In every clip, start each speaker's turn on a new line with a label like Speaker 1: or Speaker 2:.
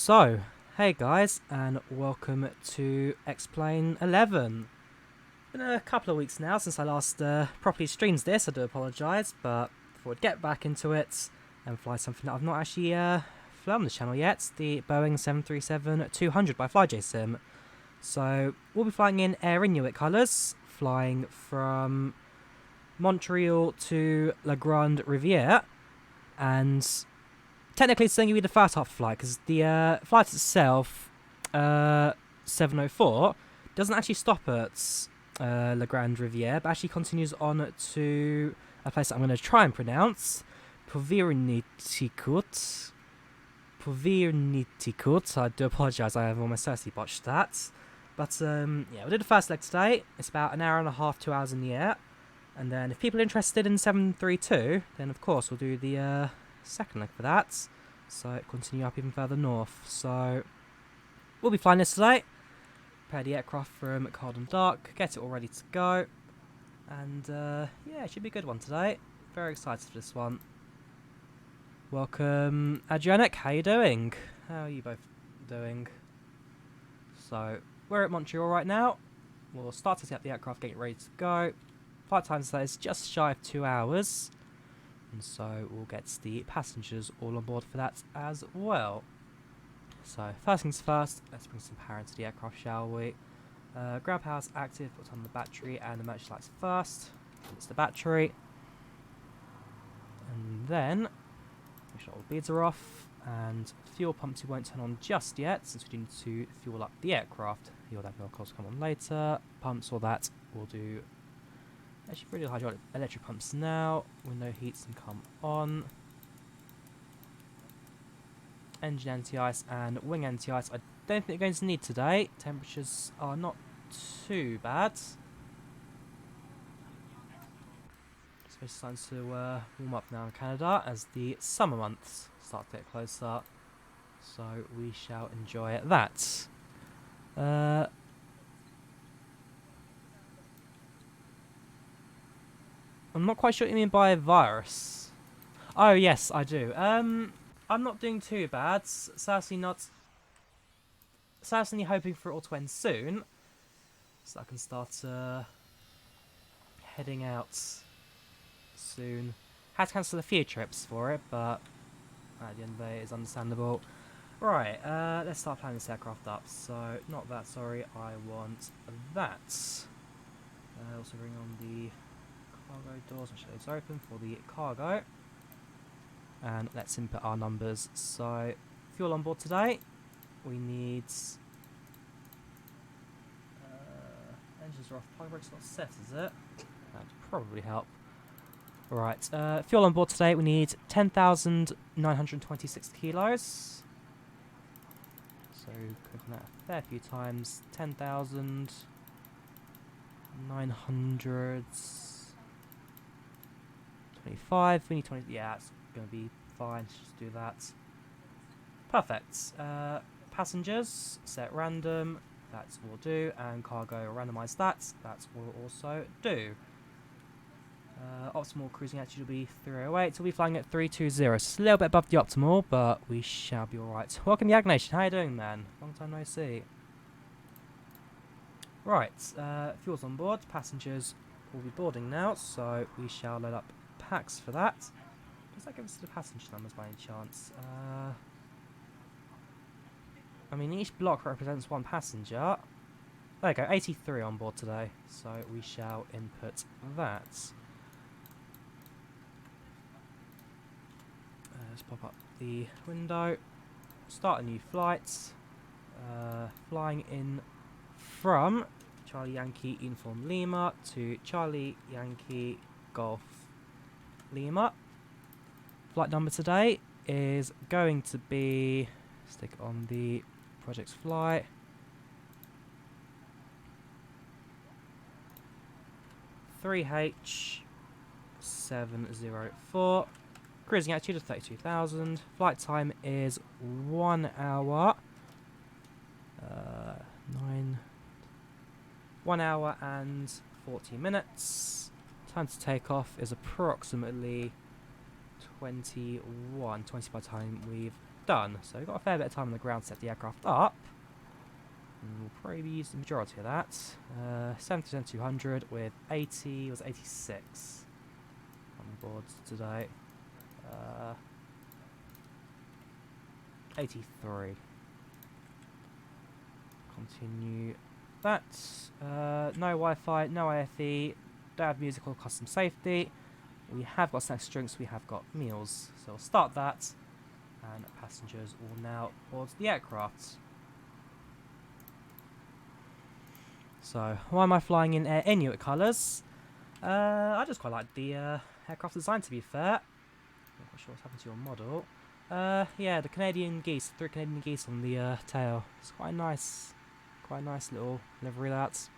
Speaker 1: So, hey guys, and welcome to XP11. Been a couple of weeks now since I last properly streamed this. I do apologise, but before I get back into it and fly something that I've not actually flown on the channel yet, the Boeing 737-200 by FlyJSim. So, we'll be flying in Air Inuit colours, flying from Montreal to La Grande Riviere, and technically it's going to be the first half of the flight, because the flight itself, 704, doesn't actually stop at La Grande Riviere, but actually continues on to a place that I'm going to try and pronounce, Povirnitikut. I do apologise, I have almost certainly botched that. But yeah, we'll do the first leg today. It's about an hour and a half, 2 hours in the air. And then if people are interested in 732, then of course we'll do the second leg for that. So continue up even further north. So we'll be flying this today. Prepare the aircraft from cold and dark. Get it all ready to go. And yeah, it should be a good one today. Very excited for this one. Welcome, Adrianic. How you doing? How are you both doing? So we're at Montreal right now. We'll start to set the aircraft, get it ready to go. Flight time today is just shy of 2 hours. And so we'll get the passengers all on board for that as well. So first things first, let's bring some power into the aircraft, shall we? Ground power's active, put on the battery and emergency lights first. It's the battery. And then, make sure all the beads are off. And fuel pumps we won't turn on just yet, since we do need to fuel up the aircraft. Fuel that will of course come on later. Pumps, all that we'll do. Actually, pretty hydraulic electric pumps now. Window heats and come on. Engine anti-ice and wing anti-ice. I don't think we're going to need today. Temperatures are not too bad. It's starting to warm up now in Canada as the summer months start to get closer. So we shall enjoy that. I'm not quite sure what you mean by virus. Oh yes, I do. I'm not doing too bad. Certainly hoping for it all to end soon, so I can start heading out soon. Had to cancel a few trips for it, but at the end of the day, it's understandable. Right, let's start planning this aircraft up. So, not that, sorry, I want that. Also bring on the cargo doors, make sure those are open for the cargo. And let's input our numbers. So, fuel on board today. We need engines are off, plug brakes not set, is it? That'd probably help. Right, fuel on board today, we need 10,926 kilos. So, click on that a fair few times. 10,925. We need 20. Yeah, it's going to be fine. Just do that. Perfect. Passengers, set random. That will do. And cargo, randomize that. That will also do. Optimal cruising altitude will be 308. So we'll be flying at 320. So it's a little bit above the optimal, but we shall be alright. Welcome, the Agnation. How you doing, man? Long time no see. Right, fuel's on board. Passengers will be boarding now, so we shall load up packs for that. Does that give us the passenger numbers by any chance? I mean, each block represents one passenger. There we go, 83 on board today, so we shall input that. Let's pop up the window, start a new flight, flying in from Charlie Yankee Uniform Lima to Charlie Yankee Golf Lima. Flight number today is going to be, stick it on the project's flight, (3H704). Cruising altitude of 32,000. Flight time is 1 hour. 1 hour and 40 minutes. Time to take off is approximately 20 by the time we've done. So we've got a fair bit of time on the ground to set the aircraft up. And we'll probably use the majority of that. 7,200 with 80, was 86 on board today. 83. Continue that. No Wi-Fi, no IFE, don't have music or custom safety. We have got snacks, drinks, we have got meals. So we'll start that, and passengers will now board the aircraft. So, why am I flying in Air Inuit colours? I just quite like the aircraft design, to be fair. Not quite sure what's happened to your model. Yeah, the Canadian geese, 3 Canadian geese on the tail. It's quite a nice little livery, that.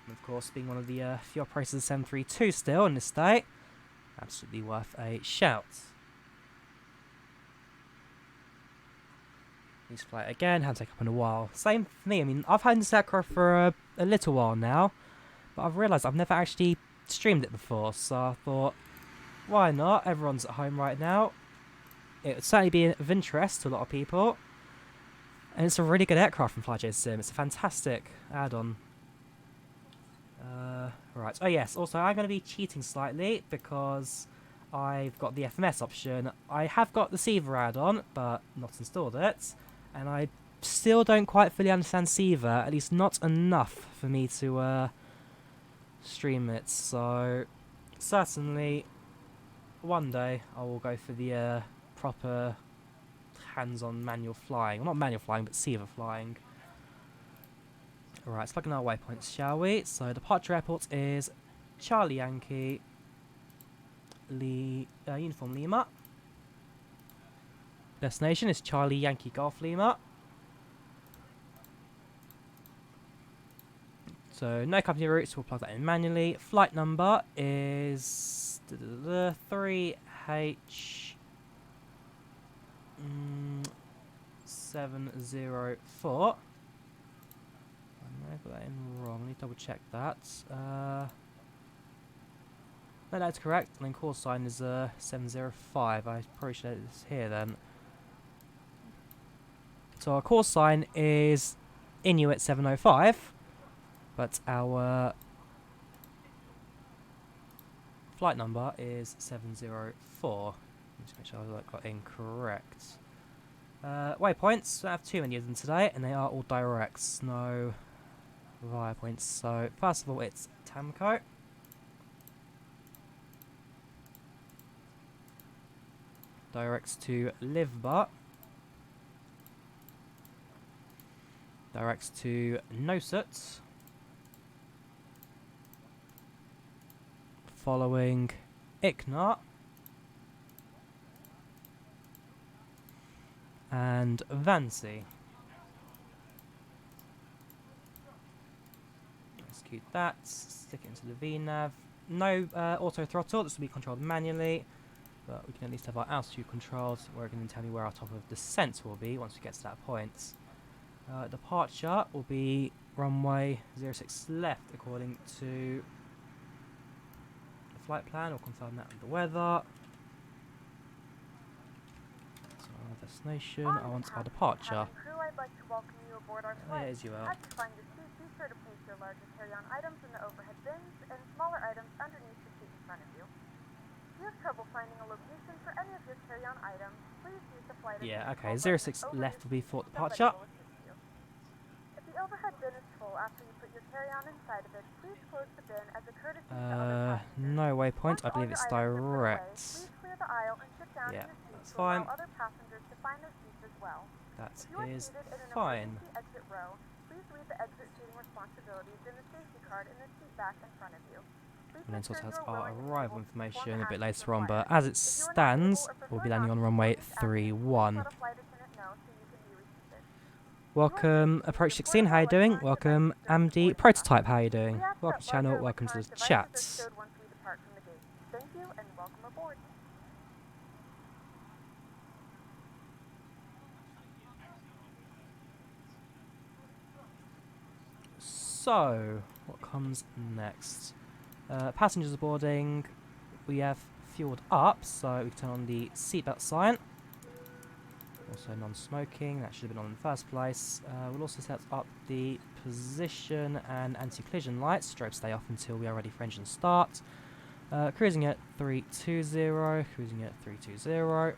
Speaker 1: And of course, being one of the few operators of the 732 still in this state, absolutely worth a shout. Need to fly it again, haven't taken up in a while. Same for me, I mean, I've had this aircraft for a little while now, but I've realised I've never actually streamed it before, so I thought, why not? Everyone's at home right now. It would certainly be of interest to a lot of people. And it's a really good aircraft from FlyJSim. It's a fantastic add-on. Right. Oh yes, also I'm going to be cheating slightly because I've got the FMS option. I have got the Seaver add-on, but not installed it. And I still don't quite fully understand Seaver, at least not enough for me to stream it. So certainly one day I will go for the proper hands-on manual flying. Well, not manual flying, but Seaver flying. Alright, let's plug in our waypoints, shall we? So departure airport is Charlie Yankee, Uniform Lima. Destination is Charlie Yankee Golf Lima. So no company routes, we'll plug that in manually. Flight number is 3H704. I may have got that in wrong, I need to double check that. No, that's correct. And then call sign is 705. I probably should have this here then. So our call sign is Inuit 705, but our flight number is 704. Just make sure I got incorrect. Waypoints, I have too many of them today, and they are all directs, no via points. So first of all, it's Tamco. Directs to Livba. Directs to Nosut. Following Iknat. And Vancy. Execute that, stick it into the VNav. No auto throttle, this will be controlled manually, but we can at least have our altitude controls, where it can tell me where our top of descent will be once we get to that point. Departure will be runway 06 left according to the flight plan. We'll confirm that with the weather. So our destination, I want our departure.
Speaker 2: Crew, I'd like to welcome you aboard our flight.
Speaker 1: There you are.
Speaker 2: As you find your seat, be sure to place your larger carry-on items in the overhead bins and smaller items underneath the seat in front of you. If you have trouble finding a location for any of your carry-on items, please use the flight attendant.
Speaker 1: Yeah, okay, 06 left will be for departure.
Speaker 2: If the overhead bin is full after you put your carry-on inside of it, please close the bin as a courtesy to other passengers.
Speaker 1: No waypoint, I
Speaker 2: Once
Speaker 1: believe
Speaker 2: all
Speaker 1: it's
Speaker 2: your items are put away,
Speaker 1: direct.
Speaker 2: Please clear the aisle and sit down
Speaker 1: Yeah,
Speaker 2: in your seat
Speaker 1: that's
Speaker 2: to
Speaker 1: fine.
Speaker 2: allow other passengers to find their seats as well.
Speaker 1: That
Speaker 2: If you are
Speaker 1: is
Speaker 2: seated in an
Speaker 1: fine.
Speaker 2: emergency exit row, please read the exit seating responsibilities in the safety card in the seat back in front of you. Please
Speaker 1: And then
Speaker 2: make sure
Speaker 1: sort out
Speaker 2: you are
Speaker 1: our
Speaker 2: willing and
Speaker 1: arrival
Speaker 2: able to perform
Speaker 1: information a
Speaker 2: the
Speaker 1: bit
Speaker 2: actions
Speaker 1: later on, but
Speaker 2: required.
Speaker 1: as it
Speaker 2: If you are not
Speaker 1: stands,
Speaker 2: able or
Speaker 1: we'll
Speaker 2: prefer
Speaker 1: be landing
Speaker 2: not
Speaker 1: on
Speaker 2: to
Speaker 1: runway
Speaker 2: board these actions, please
Speaker 1: 31.
Speaker 2: let a flight attendant know so you can be reseated.
Speaker 1: Welcome, Approach 16, how you doing? Welcome, Amdi Prototype, how you doing?
Speaker 2: We ask
Speaker 1: Welcome to
Speaker 2: that
Speaker 1: the channel,
Speaker 2: all your
Speaker 1: welcome to the
Speaker 2: electronic
Speaker 1: chat.
Speaker 2: devices are stowed once we depart from the gate. Thank you and welcome aboard.
Speaker 1: So, what comes next? Passengers are boarding. We have fueled up, so we can turn on the seatbelt sign. Also non-smoking, that should have been on in the first place. We'll also set up the position and anti-collision lights. Strobe stay off until we are ready for engine start. Cruising at 320, cruising at 320.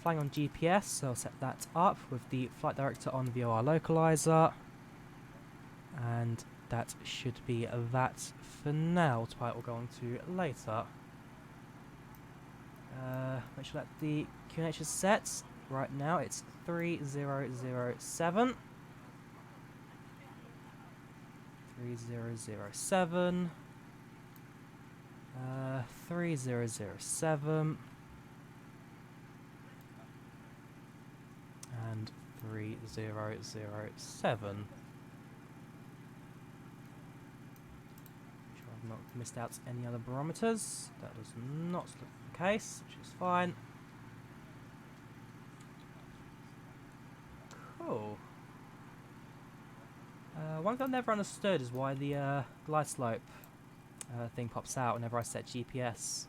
Speaker 1: Flying on GPS, so I'll set that up with the flight director on VOR localizer. And that should be that for now. What we'll go on to later. Make sure that the QNH is set. Right now it's 3007. 3007. 3007. And 3007. I've not missed out any other barometers. That does not look the case, which is fine. Cool. One thing I've never understood is why the glide slope thing pops out whenever I set GPS.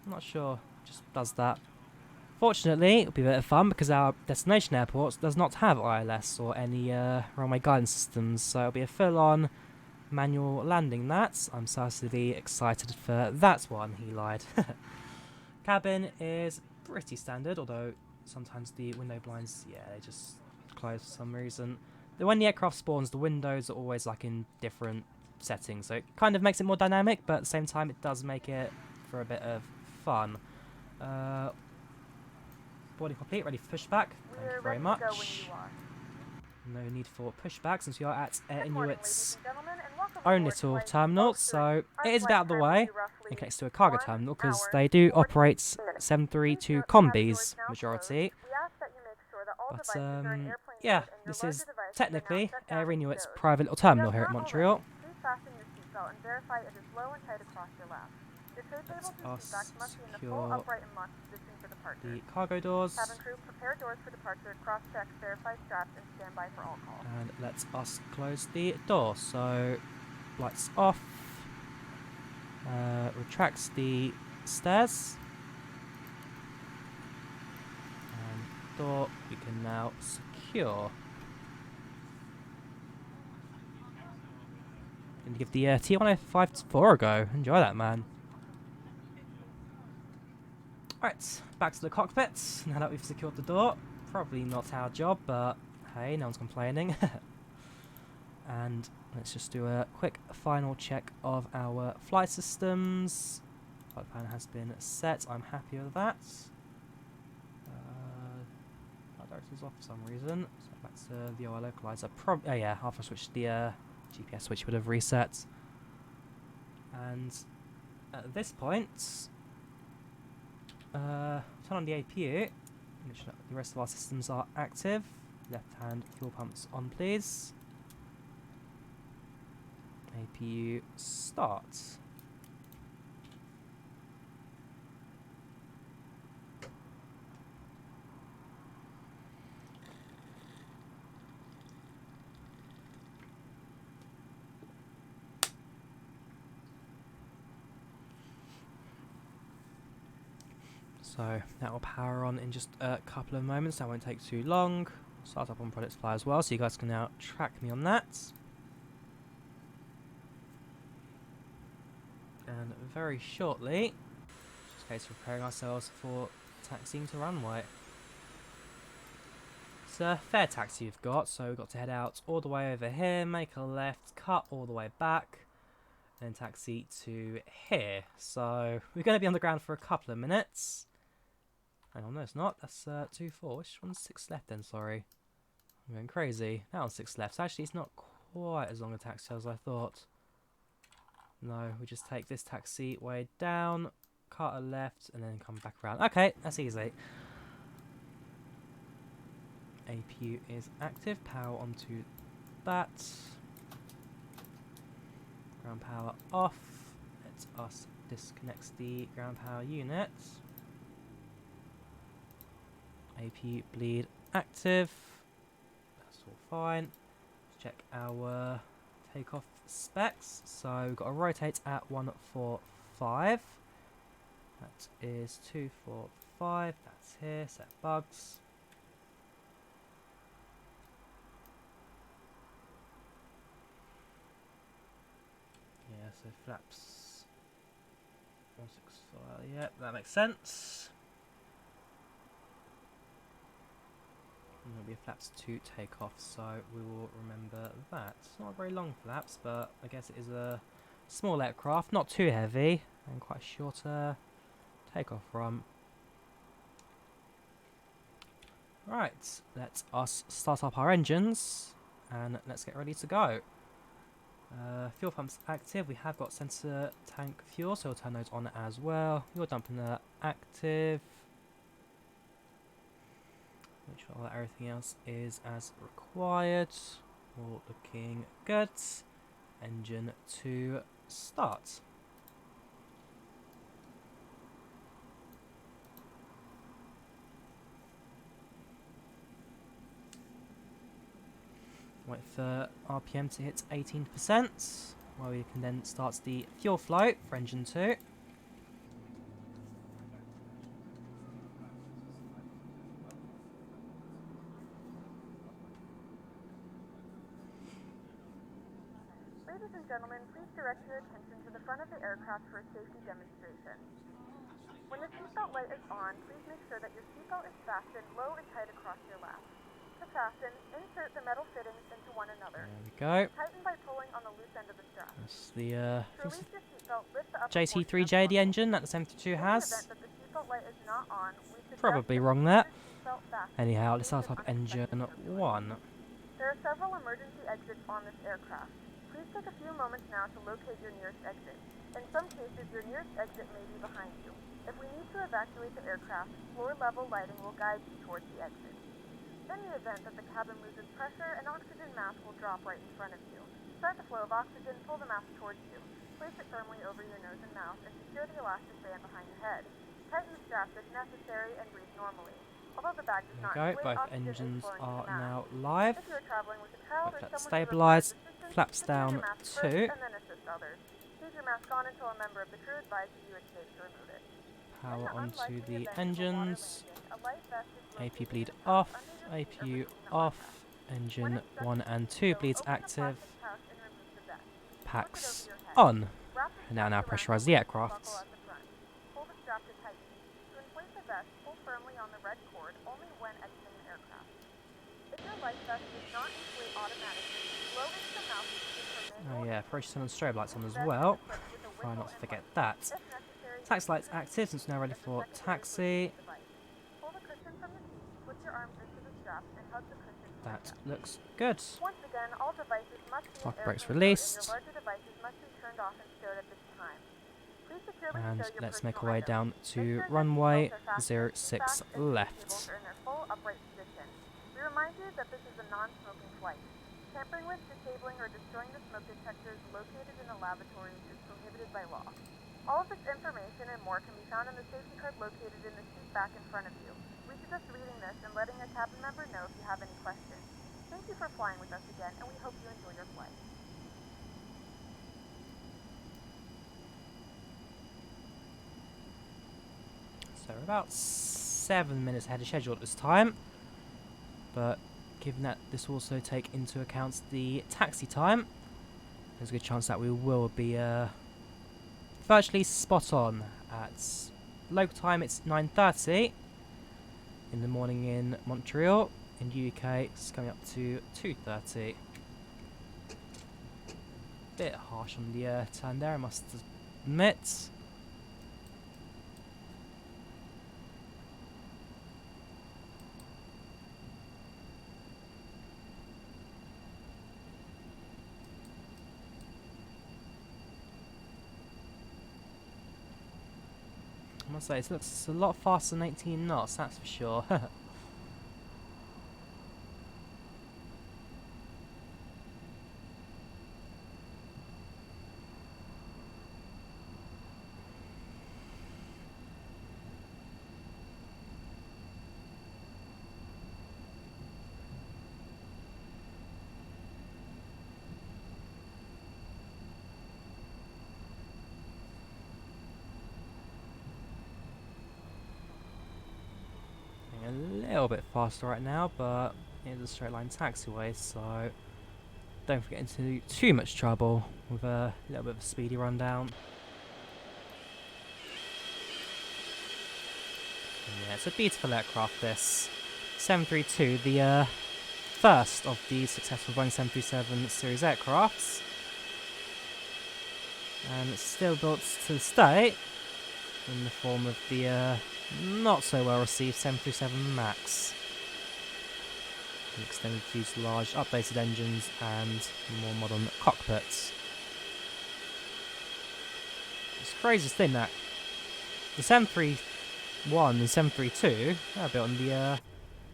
Speaker 1: I'm not sure, it just does that. Fortunately, it'll be a bit of fun because our destination airport does not have ILS or any runway guidance systems, so it'll be a full-on manual landing. That I'm certainly excited for that one. He lied. Cabin is pretty standard, although sometimes the window blinds, yeah, they just close for some reason. When the aircraft spawns, the windows are always like in different settings, so it kind of makes it more dynamic, but at the same time it does make it for a bit of fun. Boarding complete, ready for pushback. Thank you very much. No need for pushback since we are at Air Inuit's own little terminal, so it is about the way and connects to a cargo terminal because they do operate 732 combis majority. But yeah, this is technically Air Inuit's private little terminal here at Montreal. Let's secure the cargo doors. And let's us close the door. So lights off. Retracts the stairs. And door we can now secure. Gonna give the T1054 a go. Enjoy that, man. Right, back to the cockpit, now that we've secured the door. Probably not our job, but hey, no one's complaining. And let's just do a quick final check of our flight systems. Flight plan has been set, I'm happy with that. Flight director's off for some reason, so back to the VOR localizer. Oh yeah, after I switched the GPS switch would have reset. And at this point, turn on the APU, make sure that the rest of our systems are active. Left hand fuel pumps on, please. APU start. So that will power on in just a couple of moments. That won't take too long. Start up on Product Supply as well, so you guys can now track me on that. And very shortly, just in case we're preparing ourselves for taxiing to runway. It's a fair taxi we've got, so we've got to head out all the way over here, make a left, cut all the way back, and then taxi to here. So we're going to be on the ground for a couple of minutes. Hang on, no it's not, that's 2-4, which one's 6 left then, sorry. I'm going crazy, that one's 6 left, so actually it's not quite as long a taxi as I thought. No, we just take this taxi way down, cut a left, and then come back around. Okay, that's easy. APU is active, power onto that. Ground power off, let us disconnect the ground power unit. APU bleed active, that's all fine. Let's check our takeoff specs. So we've got to rotate at 145, that is 245, 5, that's here, set bugs. Yeah, so flaps 165, yeah, that makes sense. And there'll be a flaps 2 takeoff, so we will remember that. It's not very long flaps, but I guess it is a small aircraft, not too heavy, and quite a shorter takeoff run. Right, let's us start up our engines and let's get ready to go. Fuel pumps active. We have got sensor tank fuel, so we'll turn those on as well. Fuel dampener active. Make sure that everything else is as required. All looking good. Engine to start. Wait for RPM to hit 18%, where we can then start the fuel flow for engine 2.
Speaker 2: Ladies and gentlemen, please direct your attention to the front of the aircraft for a safety demonstration. When the seatbelt light is on, please make sure that your seatbelt is fastened low and tight across your lap. To fasten, insert the metal fittings into one another.
Speaker 1: There we go.
Speaker 2: Tighten by pulling on the loose end of the strap.
Speaker 1: That's the
Speaker 2: To release your seatbelt, lift the upper
Speaker 1: JT3J, the engine that the 73 has.
Speaker 2: In the event that the seatbelt light is not on, we suggest
Speaker 1: Probably
Speaker 2: that
Speaker 1: wrong
Speaker 2: you
Speaker 1: there.
Speaker 2: keep your seatbelt fastened
Speaker 1: Anyhow,
Speaker 2: in
Speaker 1: let's
Speaker 2: case
Speaker 1: start
Speaker 2: of
Speaker 1: up engine
Speaker 2: unexpected
Speaker 1: 1.
Speaker 2: There are several emergency exits on this aircraft. Please take a few moments now to locate your nearest exit. In some cases, your nearest exit may be behind you. If we need to evacuate the aircraft, floor-level lighting will guide you towards the exit. In the event that the cabin loses pressure, an oxygen mask will drop right in front of you. Start the flow of oxygen, pull the mask towards you. Place it firmly over your nose and mouth, and secure the elastic band behind your head. Tighten the straps if necessary, and breathe normally. Although the bag does not
Speaker 1: There we go,
Speaker 2: inflate,
Speaker 1: both
Speaker 2: oxygen is
Speaker 1: engines
Speaker 2: flowing
Speaker 1: are
Speaker 2: through the
Speaker 1: now
Speaker 2: mask.
Speaker 1: live.
Speaker 2: If you are traveling with a child or
Speaker 1: Flaps
Speaker 2: someone who requires
Speaker 1: stabilised,
Speaker 2: assistance,
Speaker 1: flaps
Speaker 2: secure
Speaker 1: down
Speaker 2: your mask
Speaker 1: 2.
Speaker 2: first and then assist others. Leave your mask on until a member of the crew advises you it's safe to remove it.
Speaker 1: Power
Speaker 2: In the
Speaker 1: onto
Speaker 2: unlikely
Speaker 1: the
Speaker 2: event of a water
Speaker 1: engines.
Speaker 2: landing, a life vest is
Speaker 1: AP
Speaker 2: located
Speaker 1: bleed
Speaker 2: in the pouch
Speaker 1: off,
Speaker 2: under your seat or
Speaker 1: APU
Speaker 2: between the
Speaker 1: off,
Speaker 2: armrests.
Speaker 1: engine
Speaker 2: When
Speaker 1: 1
Speaker 2: instructed
Speaker 1: and
Speaker 2: to
Speaker 1: 2
Speaker 2: do so,
Speaker 1: bleeds
Speaker 2: open the
Speaker 1: active,
Speaker 2: plastic pouch and remove the vest. Flip it over
Speaker 1: packs
Speaker 2: your head.
Speaker 1: on.
Speaker 2: Wrap the
Speaker 1: And now
Speaker 2: strap around
Speaker 1: pressurise
Speaker 2: your
Speaker 1: the
Speaker 2: waist and
Speaker 1: aircraft.
Speaker 2: buckle at the front. Pull the strap to tighten. To inflate the vest, pull firmly on the red cord only when exiting the aircraft. If your life vest does not inflate automatically, blow into the mouthpiece for
Speaker 1: Oh
Speaker 2: manual
Speaker 1: yeah,
Speaker 2: inflation.
Speaker 1: probably should turn the strobe lights on
Speaker 2: Each
Speaker 1: as
Speaker 2: vest is
Speaker 1: well.
Speaker 2: equipped with a
Speaker 1: Try
Speaker 2: whistle
Speaker 1: not to
Speaker 2: and
Speaker 1: forget
Speaker 2: light.
Speaker 1: that.
Speaker 2: If necessary,
Speaker 1: Taxi
Speaker 2: use
Speaker 1: lights
Speaker 2: the
Speaker 1: active since we're now ready
Speaker 2: as a
Speaker 1: for
Speaker 2: secondary
Speaker 1: taxi.
Speaker 2: push-to-device. Pull the cushion from the seat, slip your arms into the straps, and hug the cushion to your
Speaker 1: That
Speaker 2: chest.
Speaker 1: looks good.
Speaker 2: Once again, all devices must be in
Speaker 1: Park brakes
Speaker 2: airplane mode, and your
Speaker 1: released.
Speaker 2: larger devices must be turned off and stowed at this time. Please securely
Speaker 1: And
Speaker 2: stow your
Speaker 1: let's make
Speaker 2: personal
Speaker 1: our way
Speaker 2: items.
Speaker 1: down
Speaker 2: Make
Speaker 1: to
Speaker 2: sure your
Speaker 1: runway
Speaker 2: seatbelts are fastened,
Speaker 1: 06
Speaker 2: seat backs and seat
Speaker 1: left.
Speaker 2: tables are in their full upright position. We remind you that this is a non-smoking flight. Tampering with, disabling, or destroying the smoke detectors located in the lavatories is prohibited by law. All of this information and more can be found in the safety card located in the seat back in front of you. We suggest reading this and letting a cabin member know if you have any questions. Thank you for flying with us again, and we hope you enjoy your flight.
Speaker 1: So we're about 7 minutes ahead of schedule at this time. But given that this will also take into account the taxi time, there's a good chance that we will be virtually spot on. At local time it's 9:30 in the morning in Montreal. In UK it's coming up to 2:30. Bit harsh on the time there, I must admit. I must say, it looks a lot faster than 18 knots, that's for sure. little bit faster right now, but it is a straight line taxiway, so don't get into too much trouble with a little bit of a speedy rundown. Yeah, it's a beautiful aircraft, this 732, the first of the successful Boeing 737 series aircrafts, and it's still built to this day in the form of the not so well received 737 MAX. Extended to use large updated engines and more modern cockpits. It's the craziest thing that the 731 and 732 are built in the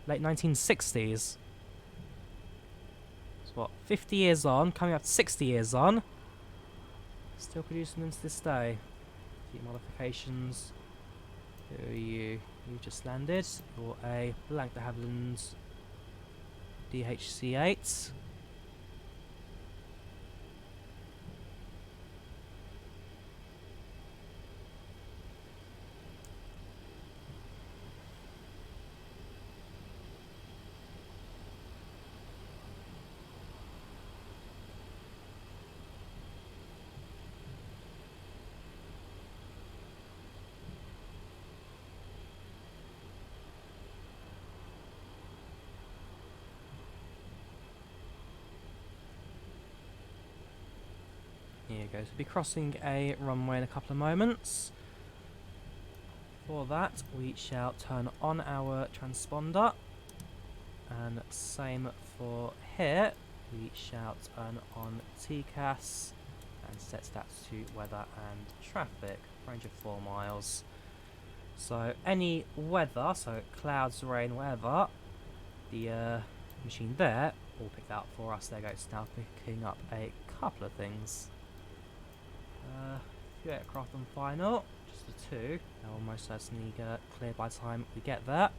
Speaker 1: late 1960s. It's what, 50 years on, coming up to 60 years on, still producing them to this day. A few modifications. Who are you? You just landed. You're a Blank de Havilland DHC-8. Here you go, so we'll be crossing a runway in a couple of moments. For that, we shall turn on our transponder, and same for here, we shall turn on TCAS and set that to weather and traffic, range of 4 miles. So any weather, so clouds, rain, whatever, the machine there will pick that up for us. There goes, now picking up a couple of things. A few aircraft on final, just the 2. They'll almost certainly get cleared by the time we get there.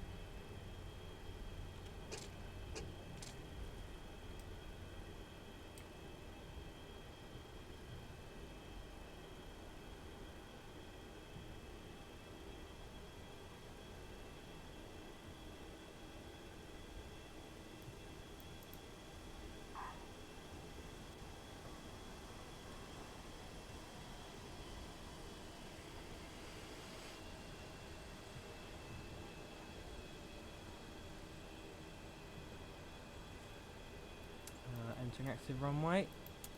Speaker 1: Entering active runway,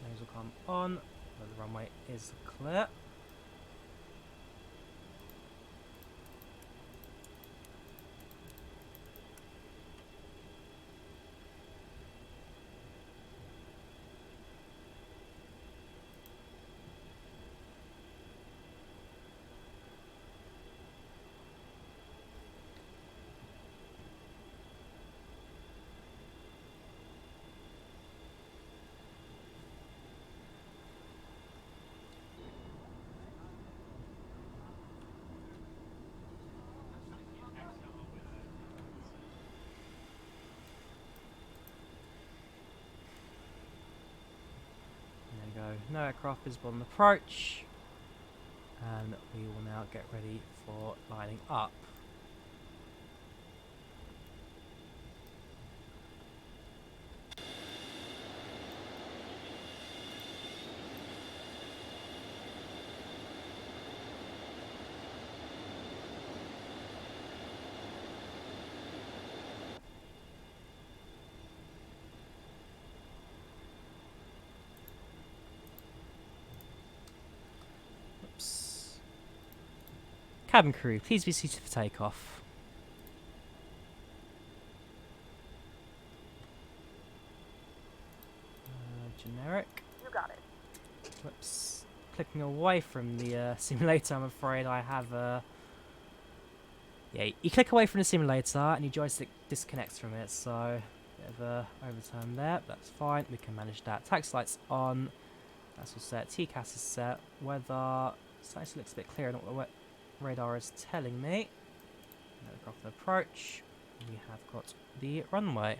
Speaker 1: those will come on, the runway is clear. No aircraft visible on approach, and we will now get ready for lining up. Cabin crew, please be seated for takeoff. Generic.
Speaker 2: You got it.
Speaker 1: Whoops. Clicking away from the simulator, I'm afraid I have yeah, you click away from the simulator and your joystick disconnects from it, so bit of a overturn there, but that's fine, we can manage that. Tax lights on, that's all set, TCAS is set, weather, starting to looks a bit clearer than what the radar is telling me. Aircraft approach, we have got the runway.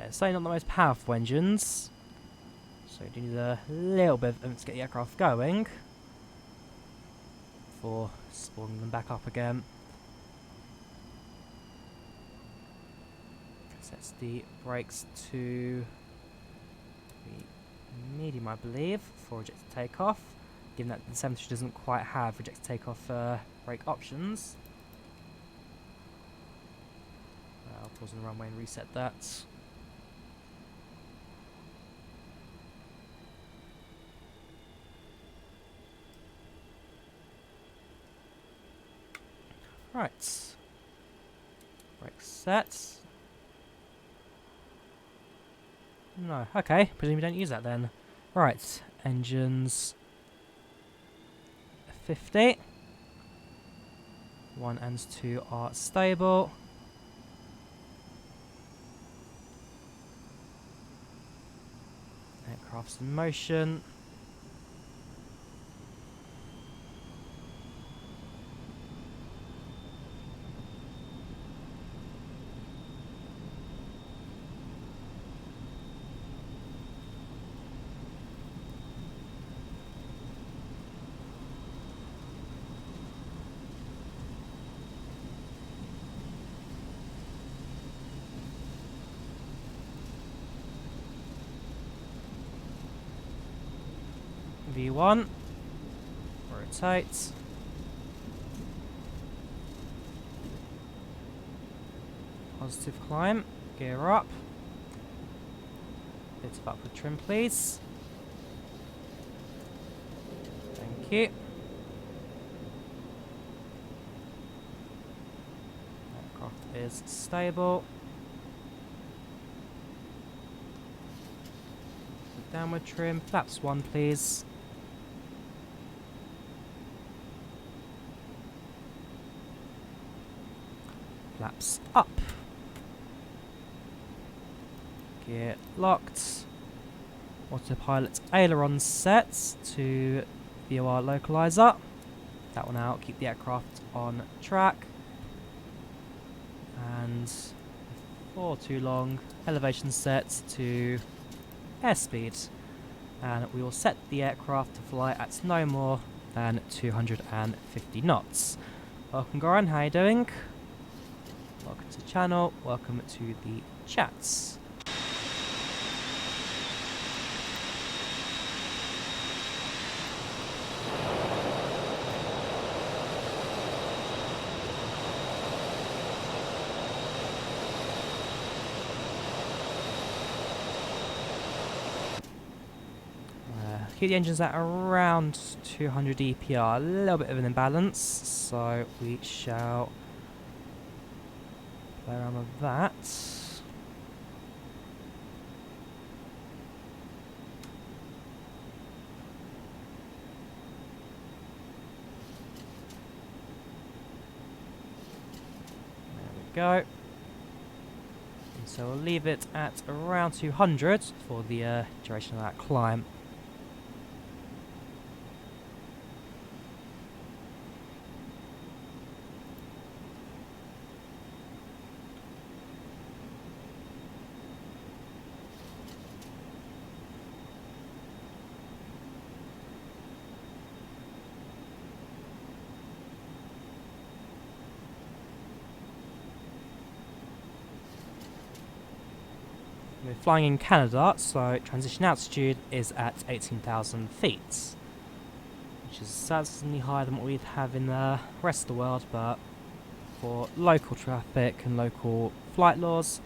Speaker 1: They're certainly not the most powerful engines, so you do need a little bit of oomph to get the aircraft going before spawning them back up again. Sets the brakes to the medium, I believe, for rejected takeoff, given that the 73 doesn't quite have rejected takeoff brake options. I'll pause on the runway and reset that. Right. Brake set. No. Okay. Presume we don't use that then. Right. Engines 50. 1 and 2 are stable. Aircraft's in motion. V1, rotate, positive climb, gear up, bit of upward trim please, thank you. Aircraft is stable. Downward trim, flaps 1 please. Flaps up. Gear locked. Autopilot aileron set to VOR localizer. That will now keep the aircraft on track. And before too long, elevation set to airspeed. And we will set the aircraft to fly at no more than 250 knots. Welcome Goran, how are you doing? Welcome to the channel, welcome to the chats. Keep the engines at around 200 DPR, a little bit of an imbalance, so we shall play around with that. There we go. And so we'll leave it at around 200 for the duration of that climb. We're flying in Canada, so transition altitude is at 18,000 feet, which is certainly higher than what we'd have in the rest of the world, but for local traffic and local flight laws,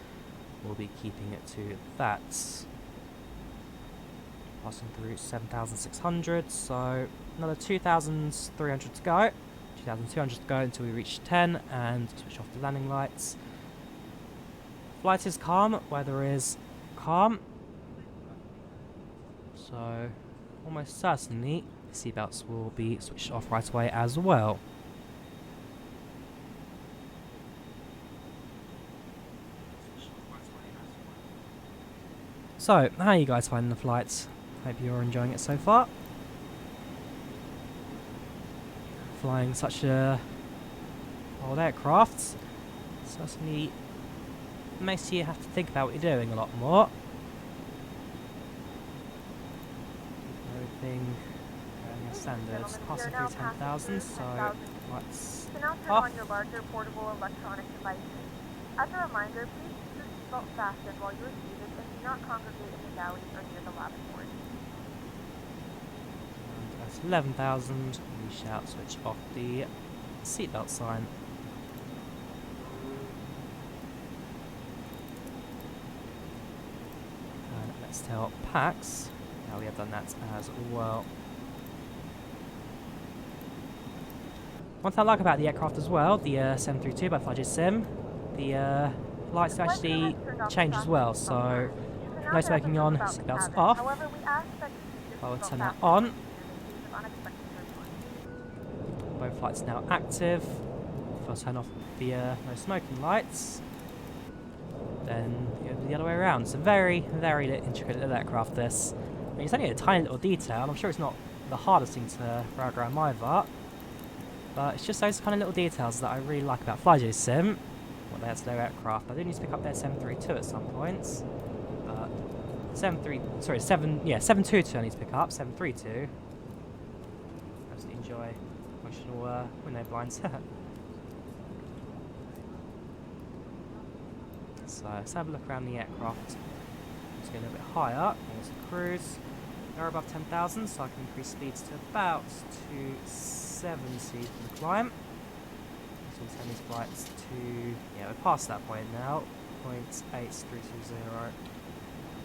Speaker 1: we'll be keeping it to that. Passing through 7,600, so another 2,300 to go, 2,200 to go until we reach 10 and switch off the landing lights. Flight is calm, weather is calm, so almost certainly the seatbelts will be switched off right away as well. So, how are you guys finding the flights? Hope you're enjoying it so far. Flying such a old aircraft, certainly makes you have to think about what you're doing a lot more. Everything standards. Passing through 10,000, so lights
Speaker 2: So now turn
Speaker 1: off.
Speaker 2: on your larger portable electronic devices. As a reminder, please keep your seatbelt fastened while you are seated and do not congregate in the galleys or near the lavatory.
Speaker 1: And at 11,000, we shall switch off the seatbelt sign. And let's tell PAX. Now we have done that as well. One thing I like about the aircraft as well, the 732 by FlyJSim, the lights actually change as well, so no smoking on, seatbelts off.
Speaker 2: However, we ask that you keep
Speaker 1: I
Speaker 2: your
Speaker 1: will
Speaker 2: seatbelt
Speaker 1: turn that
Speaker 2: fastened
Speaker 1: on.
Speaker 2: in case of unexpected turbulence.
Speaker 1: Both lights now active. If I turn off the no smoking lights, then it'll be the other way around. It's a very, very intricate little aircraft, this. I mean, it's only a tiny little detail. I'm sure it's not the hardest thing to program either. But it's just those kind of little details that I really like about FlyJSim, what they have to their aircraft. I do need to pick up their 732 at some points, but 722 I need to pick up. 732. Absolutely enjoy functional window blinds. So let's have a look around the aircraft. Let's go a little bit higher. There's a cruise. We're above 10,000, so I can increase speeds to about 270 for the climb. So we'll send these flights to, yeah, we're past that point now, 0.8320.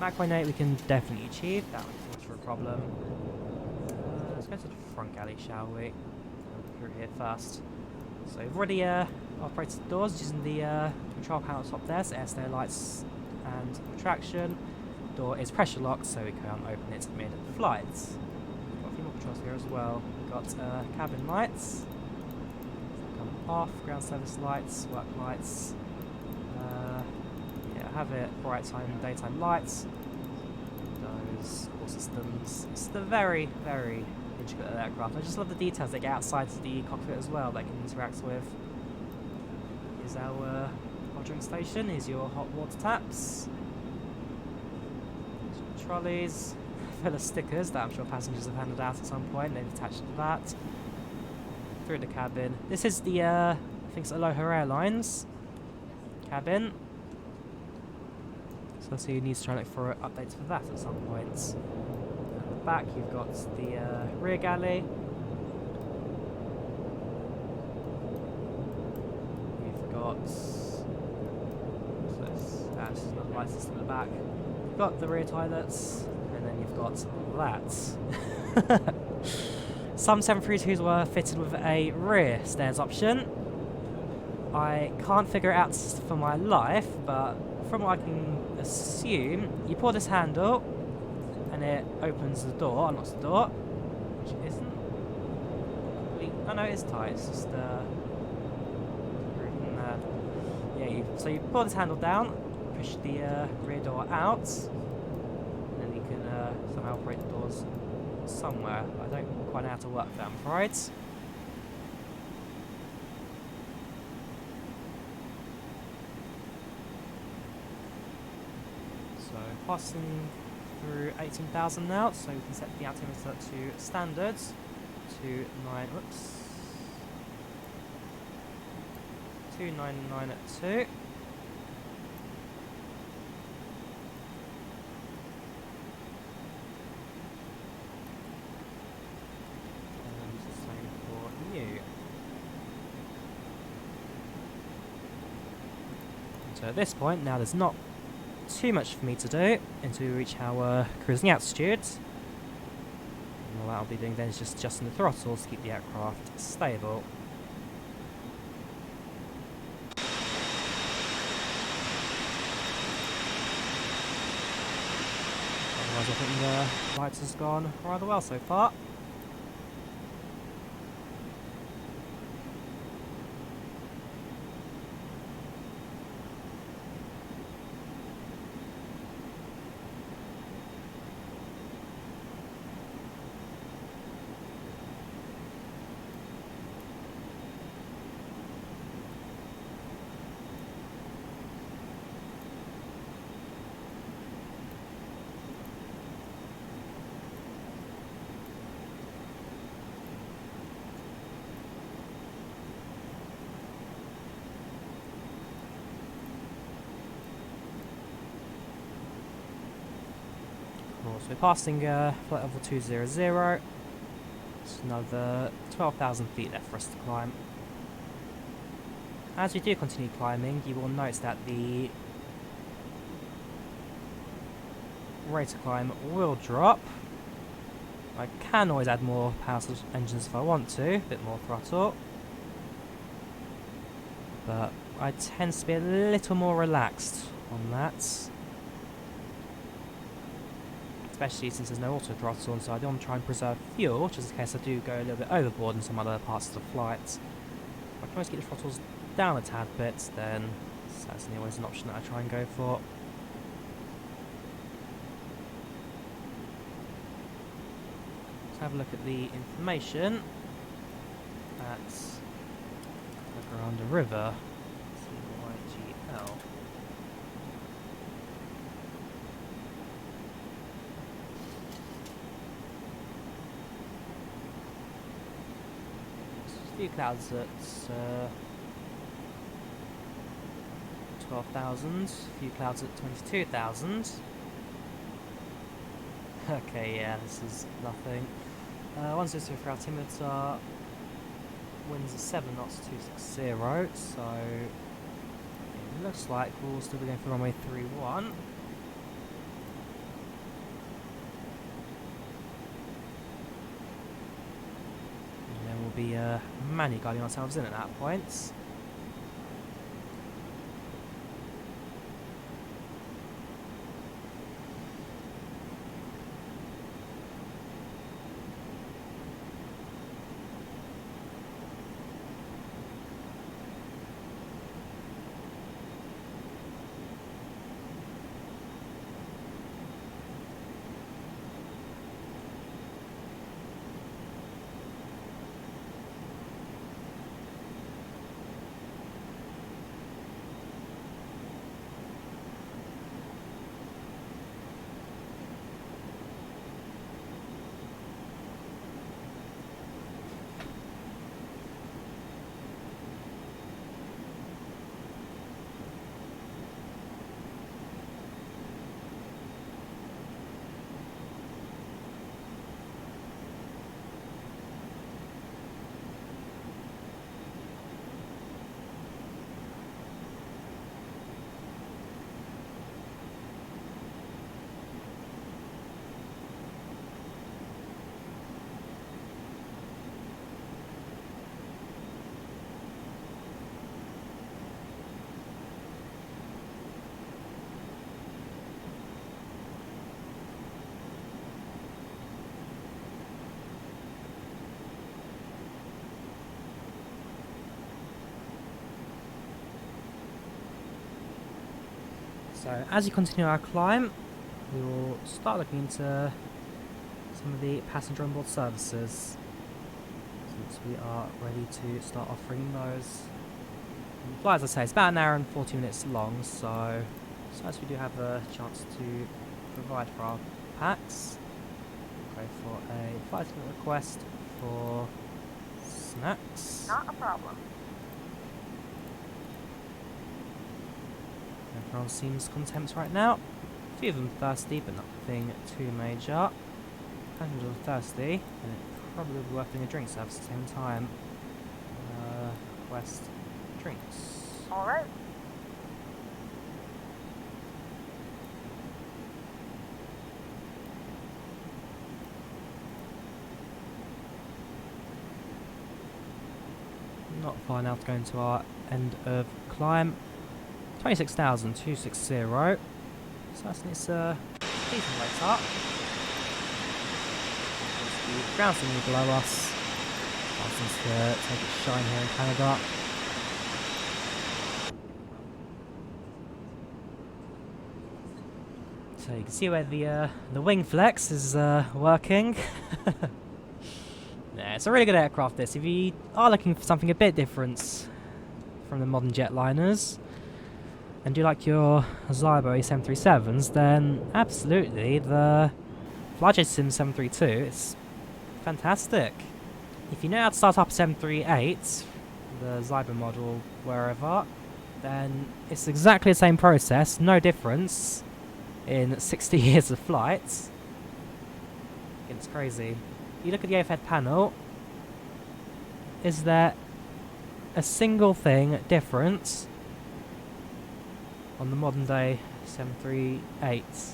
Speaker 1: Mach 0.8 we can definitely achieve, that won't be too much of a problem. Let's go to the front galley, shall we? Through here first. So we've already operated the doors using the control panel top there, so air stair lights and retraction. Door is pressure locked, so we can't open it mid-flight. We've got a few more controls here as well. We've got cabin lights, come off, ground service lights, work lights. Yeah, have it bright time, daytime lights. Windows, all systems. It's the very, very intricate aircraft. I just love the details they get outside the cockpit as well. They can interact with. Here's our watering station. Here's your hot water taps. Trolleys full of stickers that I'm sure passengers have handed out at some point. They've attached to that. Through the cabin. This is the, I think it's Aloha Airlines cabin. So let's see who needs to try and look for updates for that at some point. At the back you've got the rear galley. You've got... This is not the light system at the back. You've got the rear toilets, and then you've got that. Some 732s were fitted with a rear stairs option. I can't figure it out for my life, but from what I can assume, you pull this handle, and it opens the door, unlocks the door, which isn't... Oh no, it is tight, it's just... so you pull this handle down, push the rear door out, and then you can somehow operate the doors somewhere. I don't quite know how to work that, I'm afraid. So passing through 18,000 now, so we can set the altimeter to standards to 2992. So at this point, now there's not too much for me to do until we reach our cruising altitude. And all I'll be doing then is just adjusting the throttles to keep the aircraft stable. Otherwise I think the lights has gone rather well so far. So we're passing flight level 200. It's another 12,000 feet left for us to climb. As we do continue climbing, you will notice that the rate of climb will drop. I can always add more power engines if I want to, a bit more throttle. But I tend to be a little more relaxed on that. Especially since there's no auto throttle, and so I do want to try and preserve fuel, just in case I do go a little bit overboard in some other parts of the flight. If I can always keep the throttles down a tad bit, then that's always an option that I try and go for. Let's have a look at the information at the Grande Riviere. CYGL. A few clouds at 12,000, a few clouds at 22,000. Okay, yeah, this is nothing. 160 for altimeter, winds are 7 knots, 260, so it looks like we'll still be going for runway 31. And then we'll be manually guiding ourselves in at that point. So as you continue our climb, we will start looking into some of the passenger on board services, since we are ready to start offering those. The flight, as I say, is about an hour and 40 minutes long, so as we do have a chance to provide for our packs, we'll go for a flight request for snacks.
Speaker 2: Not a problem.
Speaker 1: Everyone seems content right now. A few of them thirsty, but nothing too major. Passengers are thirsty, and it probably would be worth doing a drink service at the same time. Request drinks.
Speaker 2: Alright.
Speaker 1: Not far now to go into our end of climb. 26,260. So it's a decent rate up. The ground scenery below us. License to take its shine here in Canada. So you can see where the wing flex is working. Yeah, it's a really good aircraft, this. If you are looking for something a bit different from the modern jetliners, and do like your Zybo 737s, then absolutely the FlyJSim 732 is fantastic. If you know how to start up a 738, the Zybo model, wherever, then it's exactly the same process, no difference in 60 years of flight. It's crazy. You look at the overhead panel. Is there a single thing difference on the modern day 738s?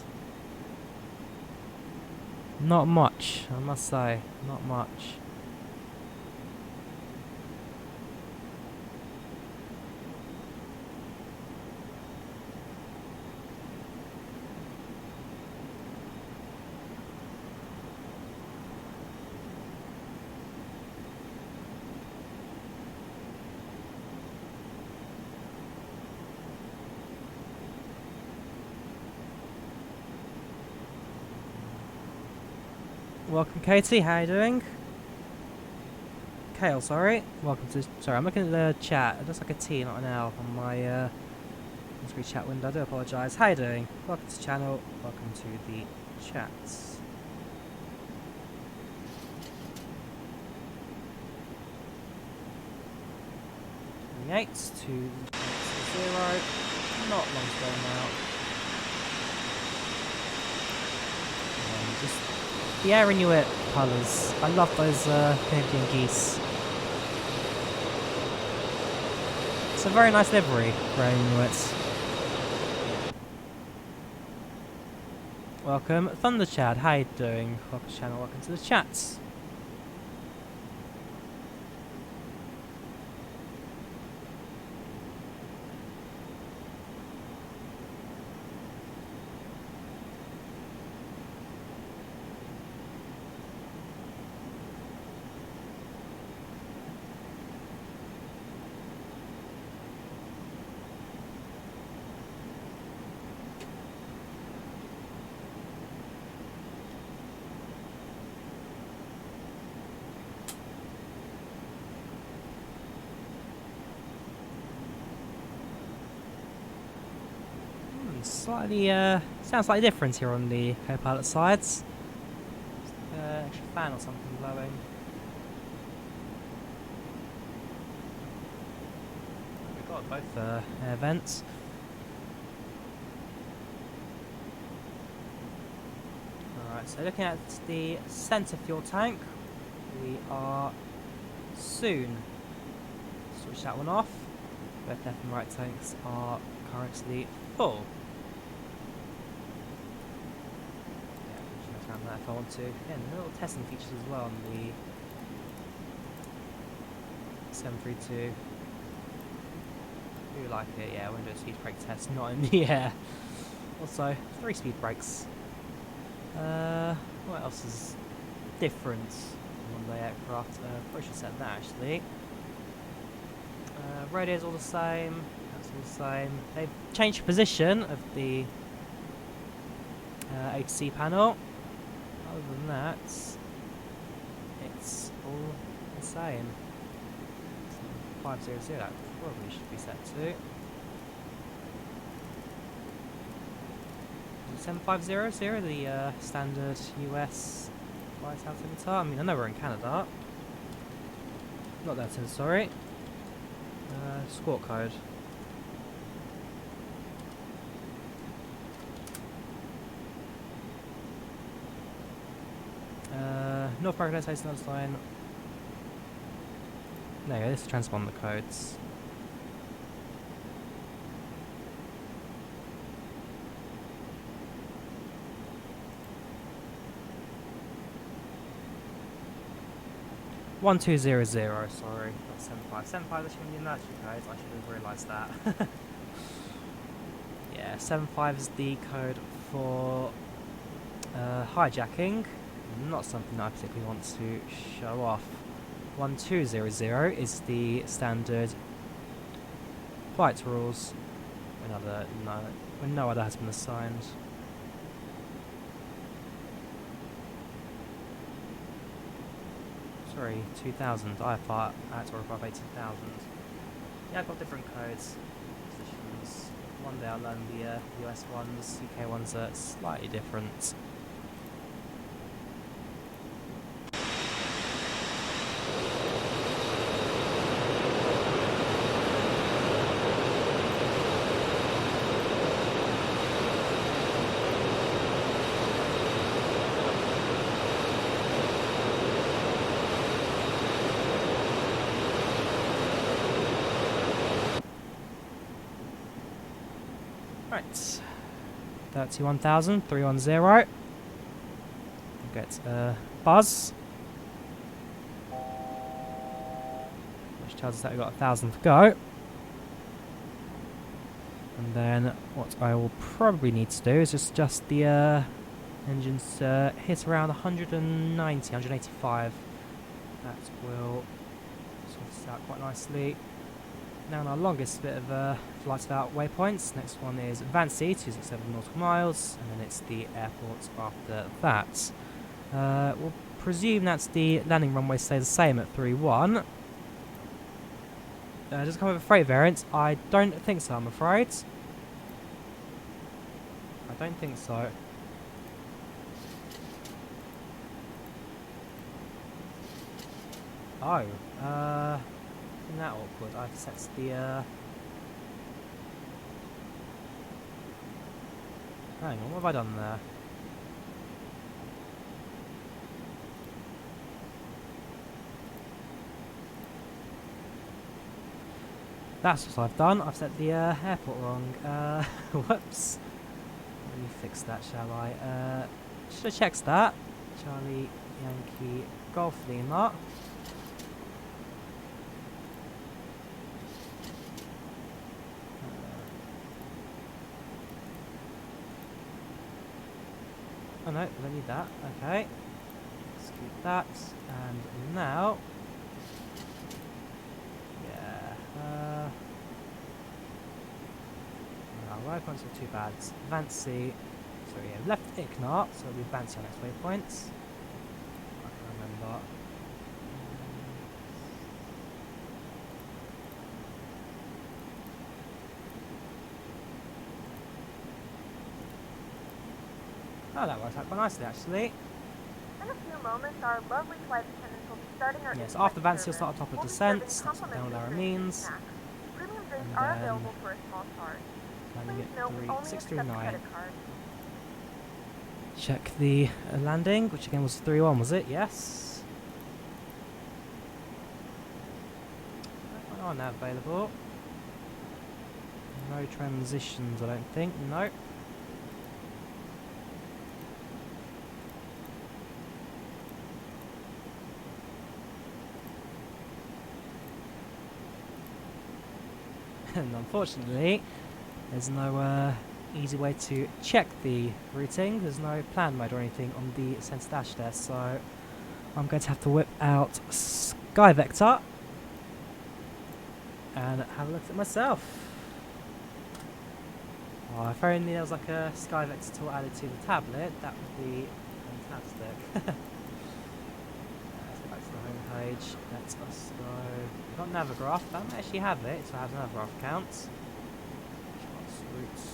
Speaker 1: Not much, I must say. Not much. Welcome, Katie. How are you doing? Kale, sorry. Welcome to. Sorry, I'm looking at the chat. It looks like a T, not an L, on my screen chat window. I do apologise. How are you doing? Welcome to the channel. Welcome to the chats. The 8 to 0. Not long to go now. Just the Air Inuit colours. I love those Canadian geese. It's a very nice livery for Air Inuits. Welcome, Thunder Chad. How you doing? Welcome to the channel. Welcome to the chats. Slightly, sounds slightly different here on the co-pilot sides. Extra fan or something blowing. We've got both air vents. Alright, so looking at the centre fuel tank, we are soon switch that one off. Both left and right tanks are currently full. That if I want to. Again, little testing features as well on the 732. Do like it, yeah, we're going to do a speed brake test, not in the air. Also, 3 speed brakes. What else is different on the aircraft? Probably should set that actually. Radio's all the same, that's all the same. They've changed the position of the HC panel. Other than that, it's all the same. 500, that probably should be set to. 7500, the standard US flight altimeter. I mean, I know we're in Canada. Not that in, sorry. Squawk code. North American Airways North line. There you go, this is transponder codes. (1200). Sorry, not 75. 75. That shouldn't be in that codes. I should have realised that. Yeah, 75 is the code for hijacking. Not something that I particularly want to show off. 1200 is the standard flight rules when no other has been assigned. Sorry, 2000. I thought I had to reply 2000. Yeah, I've got different codes, positions. One day I'll learn the US ones, UK ones are slightly different. Right. 31,310. Get a buzz, which tells us that we've got 1,000 to go. And then what I will probably need to do is just adjust the engines to hit around 190, 185. That will sort this out quite nicely. Now on our longest bit of flights without waypoints, next one is Vancy, 267 nautical miles, and then it's the airport after that. We'll presume that's the landing runway stays the same at 3-1. Does it come with a freight variant? I don't think so, I'm afraid. I don't think so. Oh, isn't that awkward? I've set the hang on, what have I done there? That's what I've done. I've set the airport wrong. Whoops. Let me fix that, shall I? Should have checked that. Charlie, Yankee, Golf Lima. Oh no, we don't need that. Okay. Let's keep that. And now... Our waypoints are too bad. Vancy, so yeah, left Icknart, so it'll be Vancy on next waypoints. I can remember. Oh, that works out quite nicely actually.
Speaker 2: In a few moments, our lovely flight attendants will be starting our
Speaker 1: yes, after Vancy will start on top of descents, that's what downward arrow means.
Speaker 2: Premium drinks are available for a small charge.
Speaker 1: Landing
Speaker 2: Please note we
Speaker 1: at
Speaker 2: only accept
Speaker 1: 3639.
Speaker 2: credit cards.
Speaker 1: Check the landing, which again was 3-1, was it? Yes. Oh, now available. No transitions, I don't think. No. And unfortunately, there's no easy way to check the routing. There's no plan mode or anything on the centre dash there, so I'm going to have to whip out Sky Vector and have a look at it myself. Oh, if only there was like a Sky Vector tool added to the tablet, that would be fantastic. Let's go back to the home page. Let us go. We've got Navigraph, but I don't actually have it, so I have Navigraph accounts. Routes.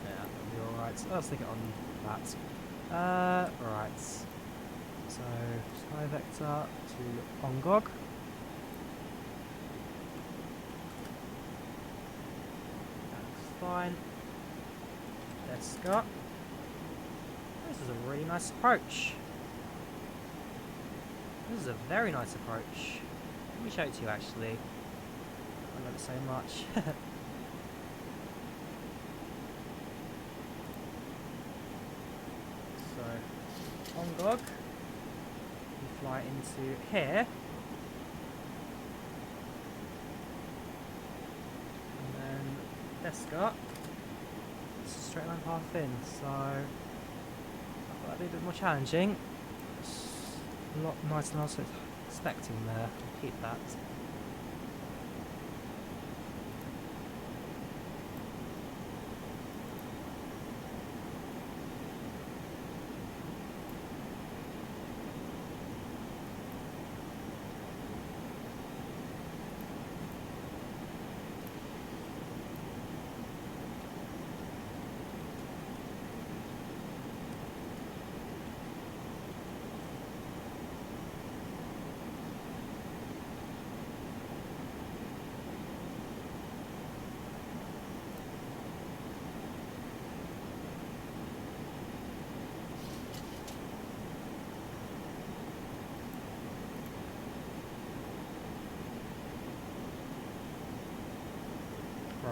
Speaker 1: Yeah, that'll be alright. So let's stick it on that. Right. So, Sky Vector to Ongog. That's fine. Let's go. This is a really nice approach. This is a very nice approach. Let me show it to you actually. I love it so much. So, Ongog. We fly into here. And then Descott. It's a straight line path in, so I thought that'd be a bit more challenging. It's a lot nicer than I was expecting there. I'll keep that.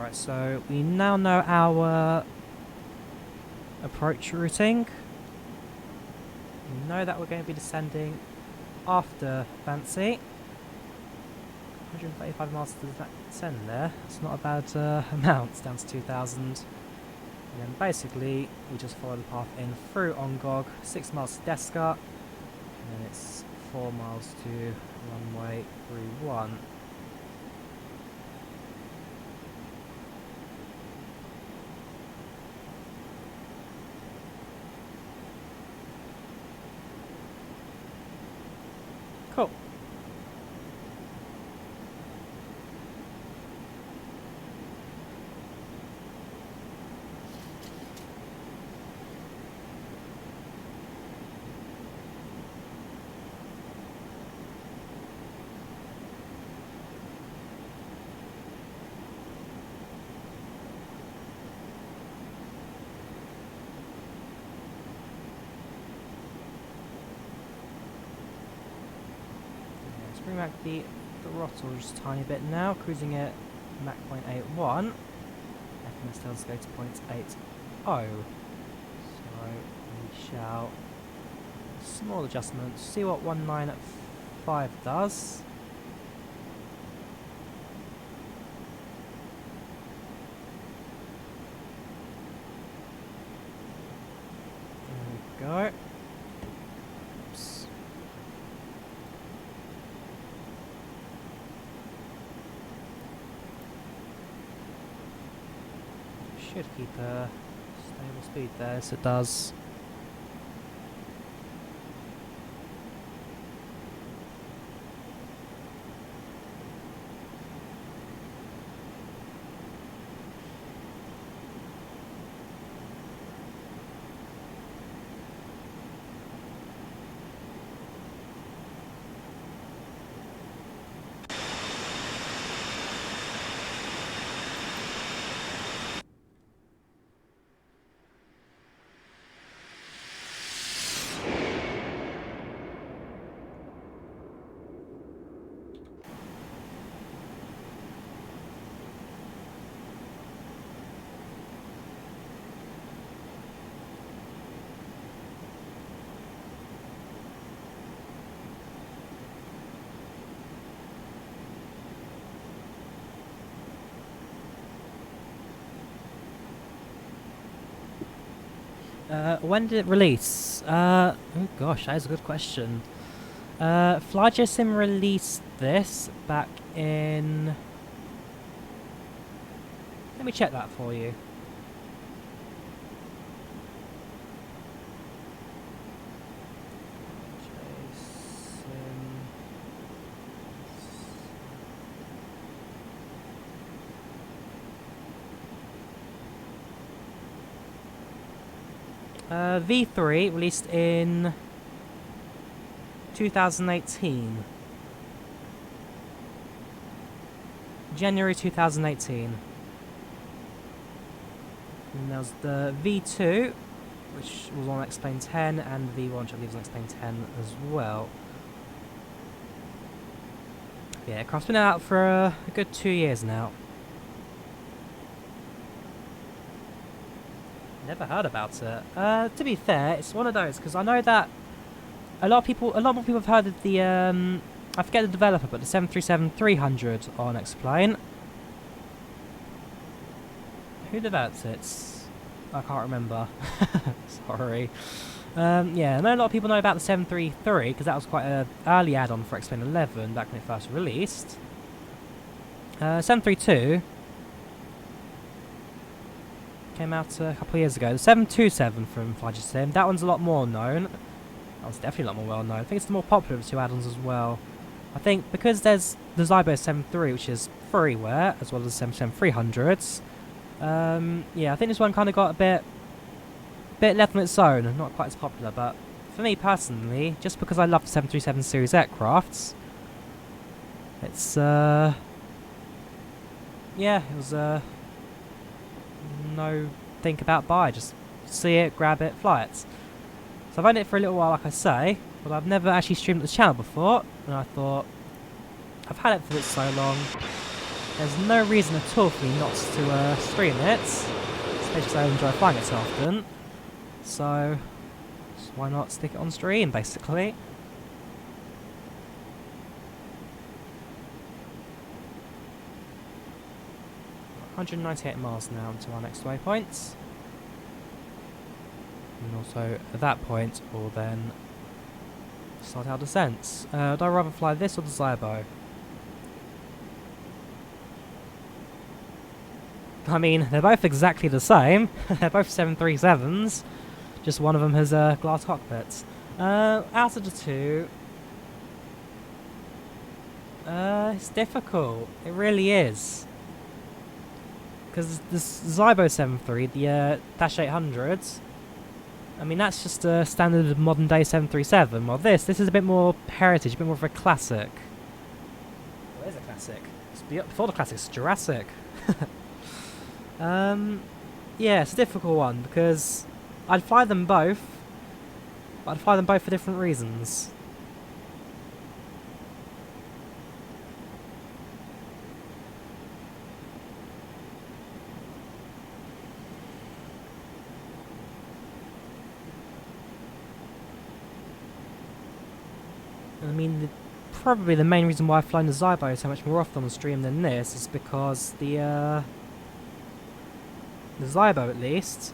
Speaker 1: Alright, so we now know our approach routing. We know that we're going to be descending after Fancy. 135 miles to descend there. It's not a bad amount. It's down to 2,000. And then basically we just follow the path in through Ongog, 6 miles to Descartes, and then it's 4 miles to runway 31. Cool. Bring back the throttle just a tiny bit now, cruising at Mach 0.81. FMS tells us to go to 0.80. So we shall small adjustment, see what 195 does. There we go. Oops. Should keep a stable speed there, as it does. When did it release? Oh gosh, that is a good question. FlyJSim released this back in... Let me check that for you. V3 released in 2018. January 2018. And there was the V2, which was on X-Plane 10, and V1, which I believe was on X-Plane 10 as well. Yeah, aircraft's been out for a good 2 years now. Never heard about it. To be fair, it's one of those, because I know that a lot more people have heard of the, I forget the developer, but the 737-300 on X-Plane. Who developed it? I can't remember. Sorry. Yeah, I know a lot of people know about the 733, because that was quite an early add-on for X-Plane 11 back when it first released. 732 came out a couple of years ago. The 727 from FlyJSim, that one's a lot more known. That one's definitely a lot more well known. I think it's the more popular of the two add-ons as well. I think because there's the Zybo 73, which is freeware, as well as the 737-300s. Yeah, I think this one kind of got a bit left on its own, not quite as popular. But for me personally, just because I love the 737 series aircrafts, it's yeah, it was no think about buy, just see it, grab it, fly it. So I've owned it for a little while, like I say, but I've never actually streamed the channel before, and I thought, I've had it for so long, there's no reason at all for me not to stream it, especially because I enjoy flying it so often. So why not stick it on stream, basically? $198 miles now to our next waypoint. And also, at that point, we'll then start our descents. Would I rather fly this or the Zybo? I mean, they're both exactly the same. They're both 737s. Just one of them has glass cockpits. Out of the two, it's difficult. It really is. Because the Zybo 73, the Dash 800s, I mean, that's just a standard modern day 737. While this is a bit more heritage, a bit more of a classic. Well, it is a classic. Before the classics, Jurassic. Yeah, it's a difficult one because I'd fly them both, but I'd fly them both for different reasons. I mean, probably the main reason why I've flown the Zybo so much more often on stream than this is because the Zybo, at least,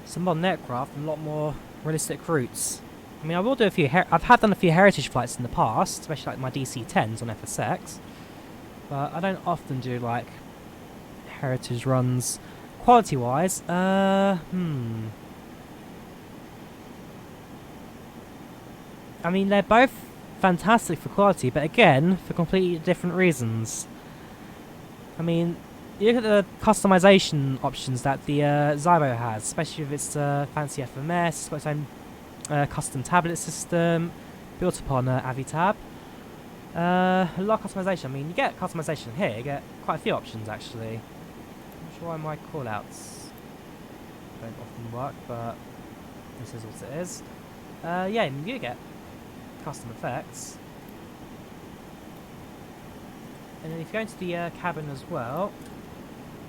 Speaker 1: it's a modern aircraft and a lot more realistic routes. I mean, I will do a few. I've done a few heritage flights in the past, especially like my DC-10s on FSX, but I don't often do like heritage runs. Quality-wise, I mean, they're both fantastic for quality, but again, for completely different reasons. I mean, you look at the customization options that the Zybo has, especially with its fancy FMS. It's got its own custom tablet system built upon Avitab. A lot of customization. I mean, you get customization here. You get quite a few options actually. I'm not sure why my callouts don't often work, but this is what it is. Yeah, you do get custom effects. And then if you go into the cabin as well,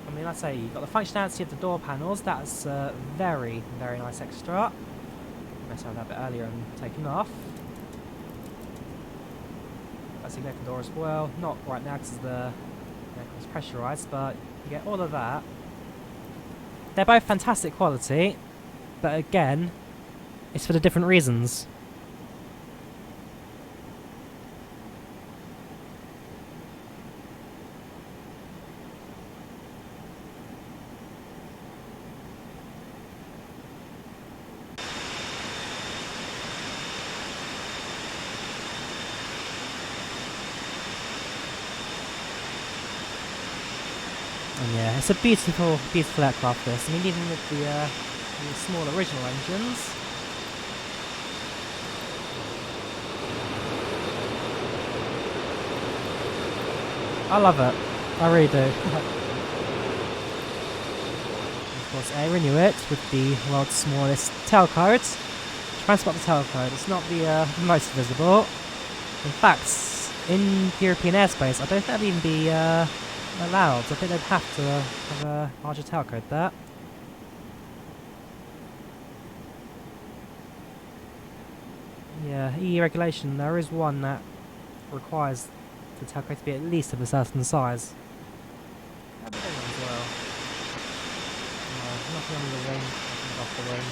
Speaker 1: I mean, like I say, you've got the functionality of the door panels. That's very, very nice extra. Messed around that a bit earlier and taken off. That's the connecting door as well. Not right now because the aircraft's pressurised, but you get all of that. They're both fantastic quality, but again, it's for the different reasons. And yeah, it's a beautiful, beautiful aircraft this. I mean, even with the small original engines. I love it. I really do. Of course, Air Inuit with the world's smallest tailcode. Transport the tailcode. It's not the most visible. In fact, in European airspace, I don't think that'd even be allowed. I think they'd have to have a larger tailcode there. Yeah, EU regulation, there is one that requires the tailcode to be at least of a certain size. How big is it as well? No, nothing on the wing, nothing off the wing.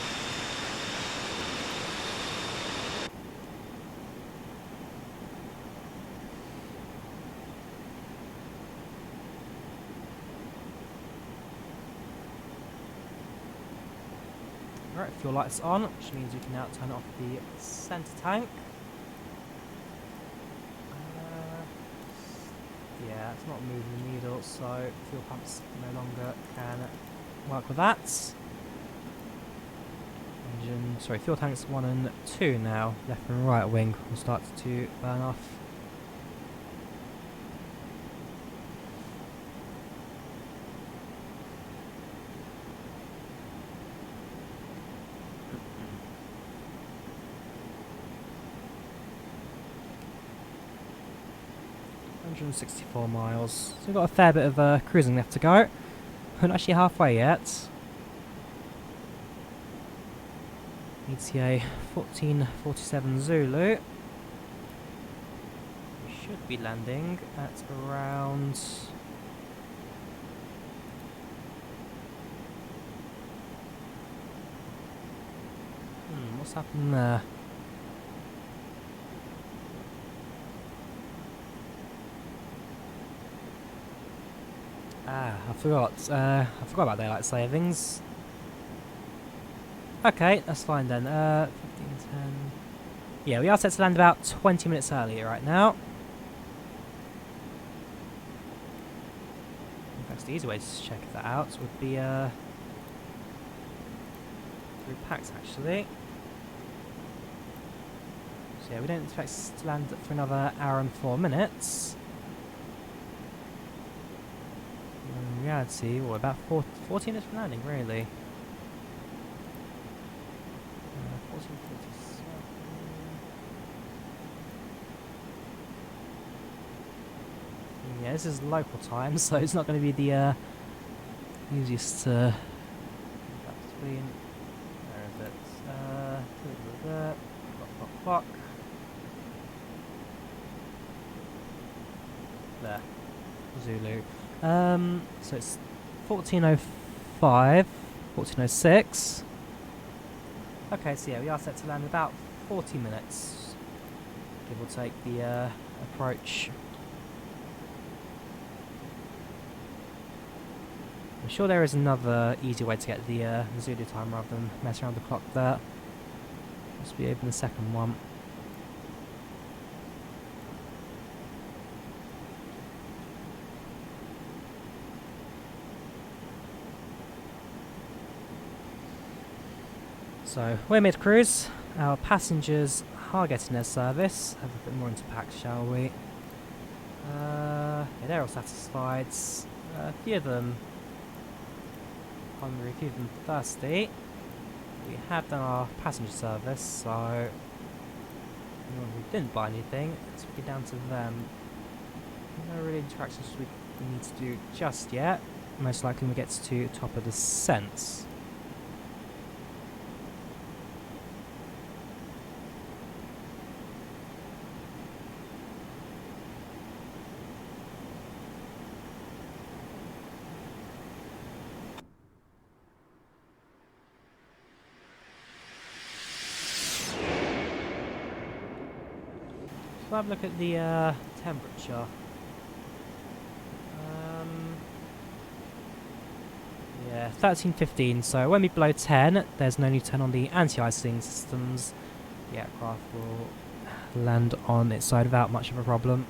Speaker 1: Right, fuel lights on, which means we can now turn off the centre tank. Yeah, it's not moving the needle, so fuel pumps no longer can work with that. Fuel tanks 1 and 2 now, left and right wing will start to burn off. 164 miles. So we've got a fair bit of cruising left to go. We're not actually halfway yet. ETA 1447 Zulu. We should be landing at around... what's happened there? I forgot. I forgot about daylight savings. Okay, that's fine then. 15:10. Yeah, we are set to land about 20 minutes earlier right now. In fact, the easy way to check that out would be through packs actually. So yeah, we don't expect to land for another hour and 4 minutes. In reality, what, about 14 minutes from landing, really? 14:47. Yeah, this is local time, so it's not going to be the easiest to... between... Where is it? Clock. There. Zulu. So it's 14:05, 14:06. Okay, so yeah, we are set to land in about 40 minutes, give or take the approach. I'm sure there is another easy way to get the Zulu time rather than mess around the clock there. Must be open the second one. So, we're mid-cruise. Our passengers are getting their service. Have a bit more into pack, shall we? Yeah, they're all satisfied. A few of them hungry, a few of them thirsty. We have done our passenger service, so anyone who didn't buy anything, it's really down to them. No really interactions we need to do just yet. Most likely when we get to top of descent. So have a look at the temperature. Yeah, 13:15. So when we below 10, there's no need to turn on the anti-icing systems. The aircraft will land on its side without much of a problem.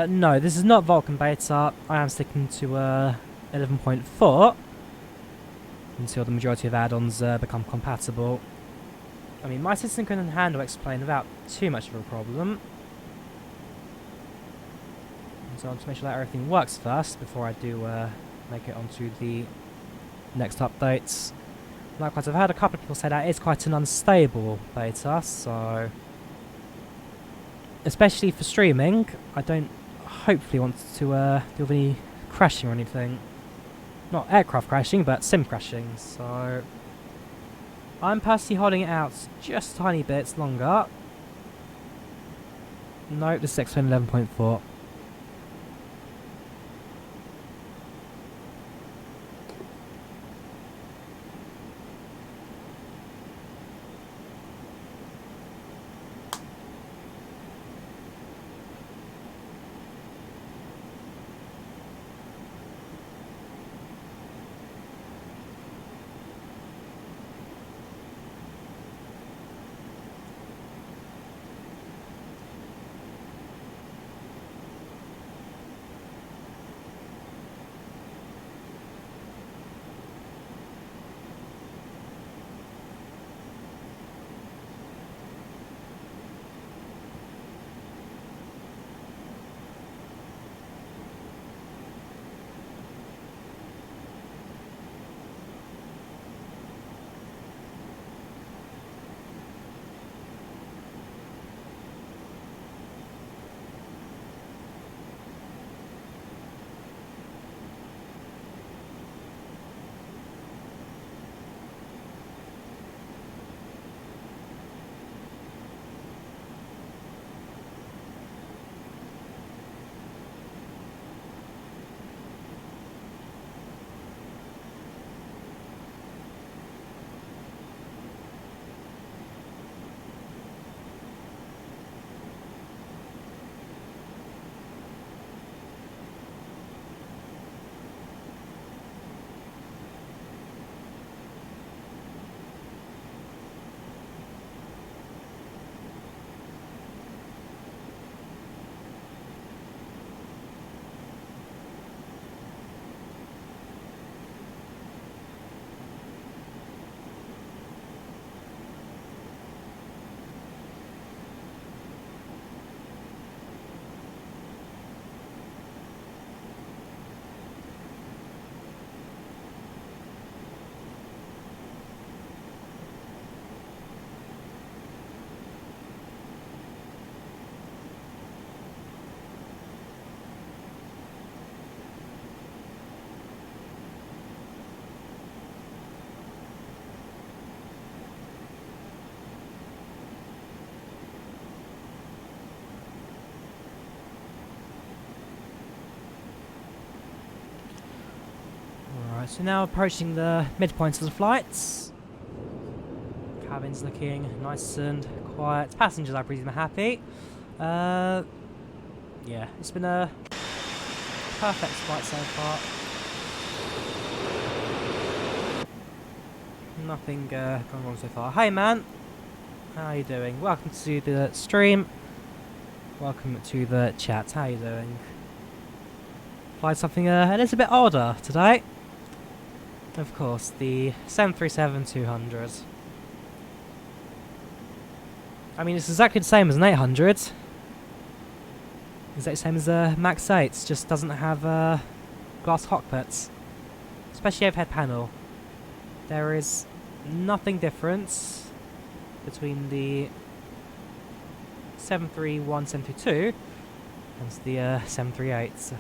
Speaker 1: No, this is not Vulcan beta. I am sticking to 11.4 until the majority of add-ons become compatible. I mean, my system can handle X-Plane without too much of a problem. So I want to make sure that everything works first before I do make it onto the next updates. Likewise, I've heard a couple of people say that it's quite an unstable beta, so... especially for streaming, I don't hopefully want to deal with any crashing or anything. Not aircraft crashing, but sim crashing, so... I'm personally holding it out just tiny bits longer. Nope, this is XP11 11.4. So now approaching the midpoint of the flights. Cabin's looking nice and quiet. Passengers, I presume, are happy. Yeah, it's been a perfect flight so far. Nothing going wrong so far. Hey man, how are you doing? Welcome to the stream. Welcome to the chat. How are you doing? Flight something a little bit older today. Of course, the 737-200. I mean, it's exactly the same as an 800. Exactly the same as a Max 8, just doesn't have glass cockpits. Especially overhead panel. There is nothing different between the 731, 722 and the 738s.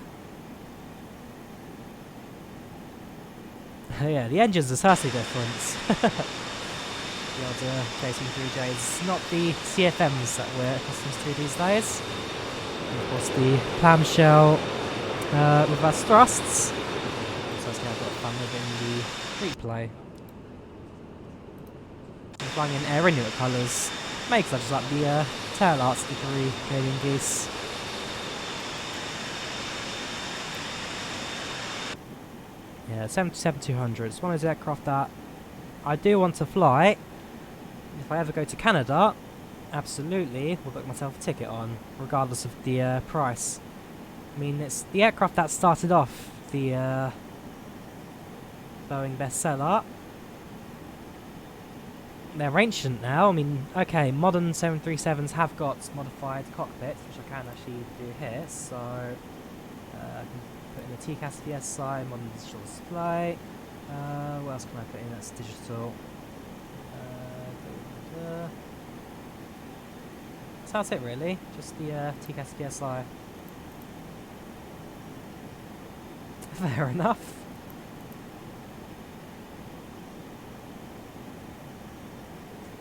Speaker 1: Yeah, the engines are certainly different. The old JC3Js, not the CFMs that we're accustomed to these days. And of course the clamshell reverse thrusts. So that's I've got fun with in the replay. I'm flying in Air Inuit colours. Makes I just like the tail arts of the three Canadian geese. Yeah, 737-200. It's one of those aircraft that I do want to fly. If I ever go to Canada, absolutely will book myself a ticket on, regardless of the price. I mean, it's the aircraft that started off the Boeing bestseller. They're ancient now. I mean, okay, modern 737s have got modified cockpits, which I can actually do here. So, I can put in a TCAS VSI, modern digital display. What else can I put in that's digital? So that's it really, just the TCAS VSI. Fair enough.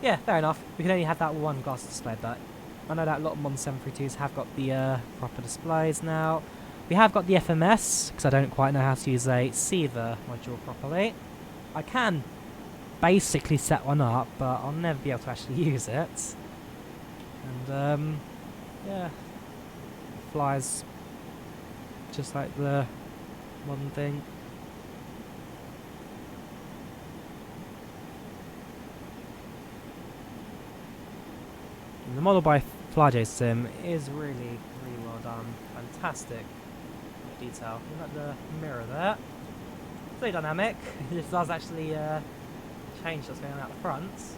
Speaker 1: Yeah, fair enough. We can only have that one glass display, but I know that a lot of modern 732s have got the proper displays now. We have got the FMS, because I don't quite know how to use a Seether module properly. I can basically set one up, but I'll never be able to actually use it. And, yeah. It flies just like the modern thing. And the model by FlyJSim is really, really well done. Fantastic detail. Look at the mirror there. It's very dynamic. This does actually change what's going on out the front. It's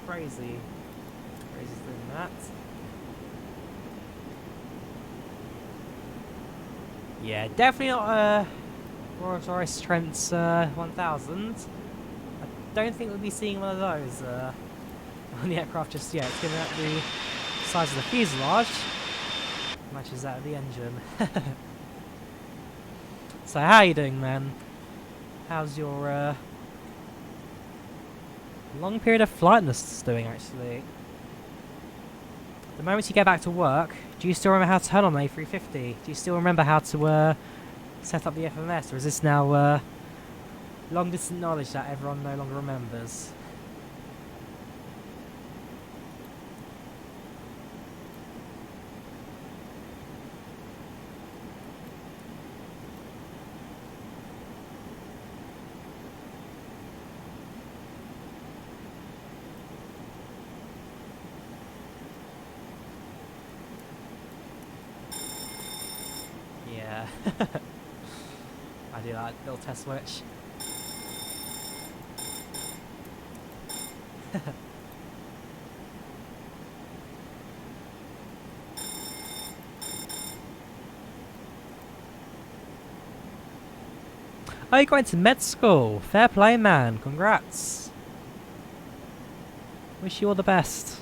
Speaker 1: crazy doing that. Yeah, definitely not a Rolls-Royce Trent 1000. I don't think we'll be seeing one of those on the aircraft just yet. Given that the size of the fuselage matches that of the engine. So how are you doing, man? How's your long period of flightness doing, actually? The moment you get back to work, do you still remember how to turn on an A350? Do you still remember how to set up the FMS? Or is this now long distant knowledge that everyone no longer remembers? Yeah. I do that little test switch. Oh, you're going to med school. Fair play, man. Congrats. Wish you all the best.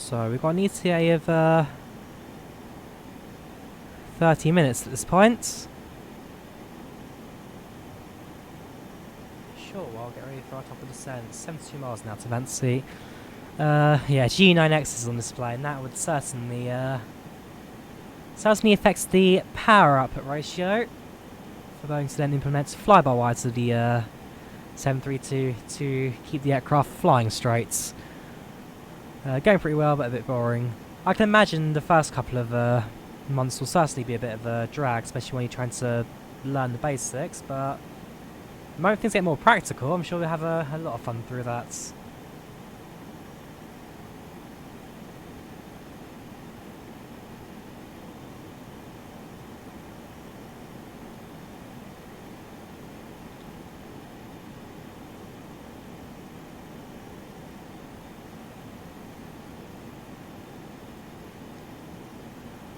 Speaker 1: So we've got an ETA of 30 minutes at this point. Sure, well, I'll get ready for our top of descent. 72 miles now to Vancy. Yeah, G9X is on display, and that would certainly affects the power output ratio for Boeing to then implement fly-by-wire to the 732 to keep the aircraft flying straight. Going pretty well, but a bit boring. I can imagine the first couple of months will certainly be a bit of a drag, especially when you're trying to learn the basics, but the moment things get more practical, I'm sure we'll have a lot of fun through that.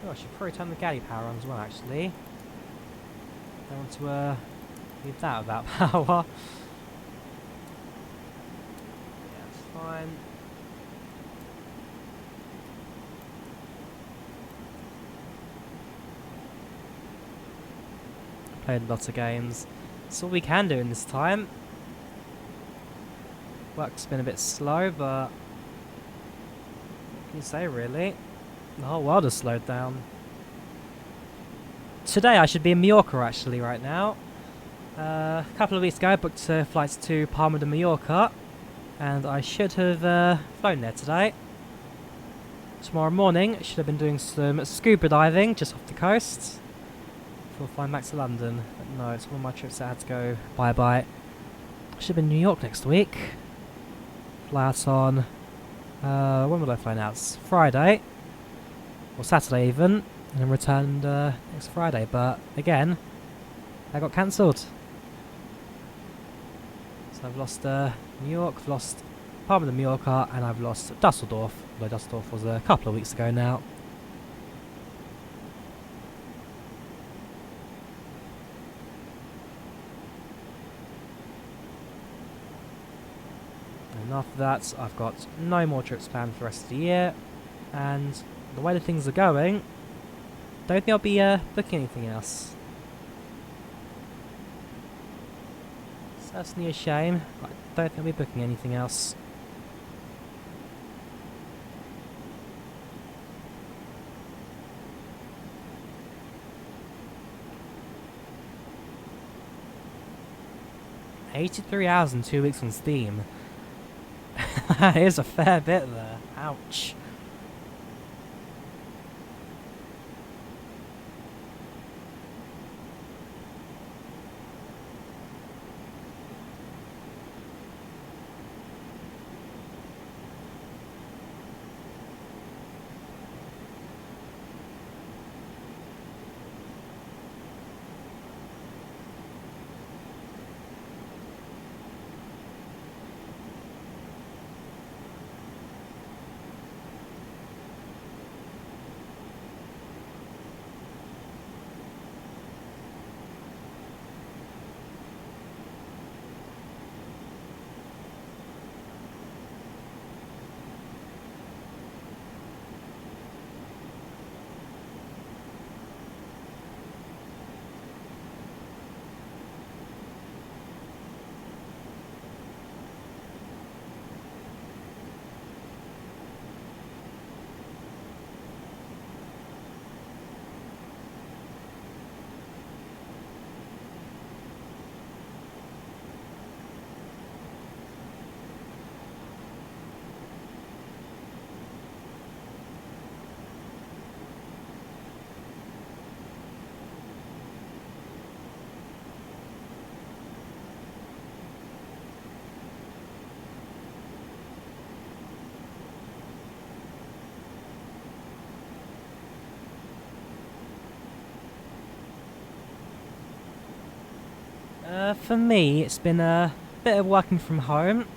Speaker 1: Oh, I should probably turn the galley power on as well, actually. Don't want to leave that without power. Yeah, that's fine. Played lots of games. That's all we can do in this time. Work's been a bit slow, but what can you say, really? The whole world has slowed down. Today I should be in Mallorca actually right now. A couple of weeks ago I booked flights to Palma de Mallorca, and I should have flown there today. Tomorrow morning I should have been doing some scuba diving just off the coast before flying back to London. But no, it's one of my trips that had to go bye-bye. I should have been in New York next week. Fly out on... when will I fly out? It's Friday. Or Saturday even, and then returned next Friday, but again, that got cancelled. So I've lost New York, I've lost Palma de Mallorca, and I've lost Dusseldorf, although Dusseldorf was a couple of weeks ago now. And after that, I've got no more trips planned for the rest of the year, and the way that things are going, don't think I'll be booking anything else. Certainly a shame, but I don't think I'll be booking anything else. $83 hours and 2 weeks on Steam. That is a fair bit there. Ouch. For me, it's been a bit of working from home,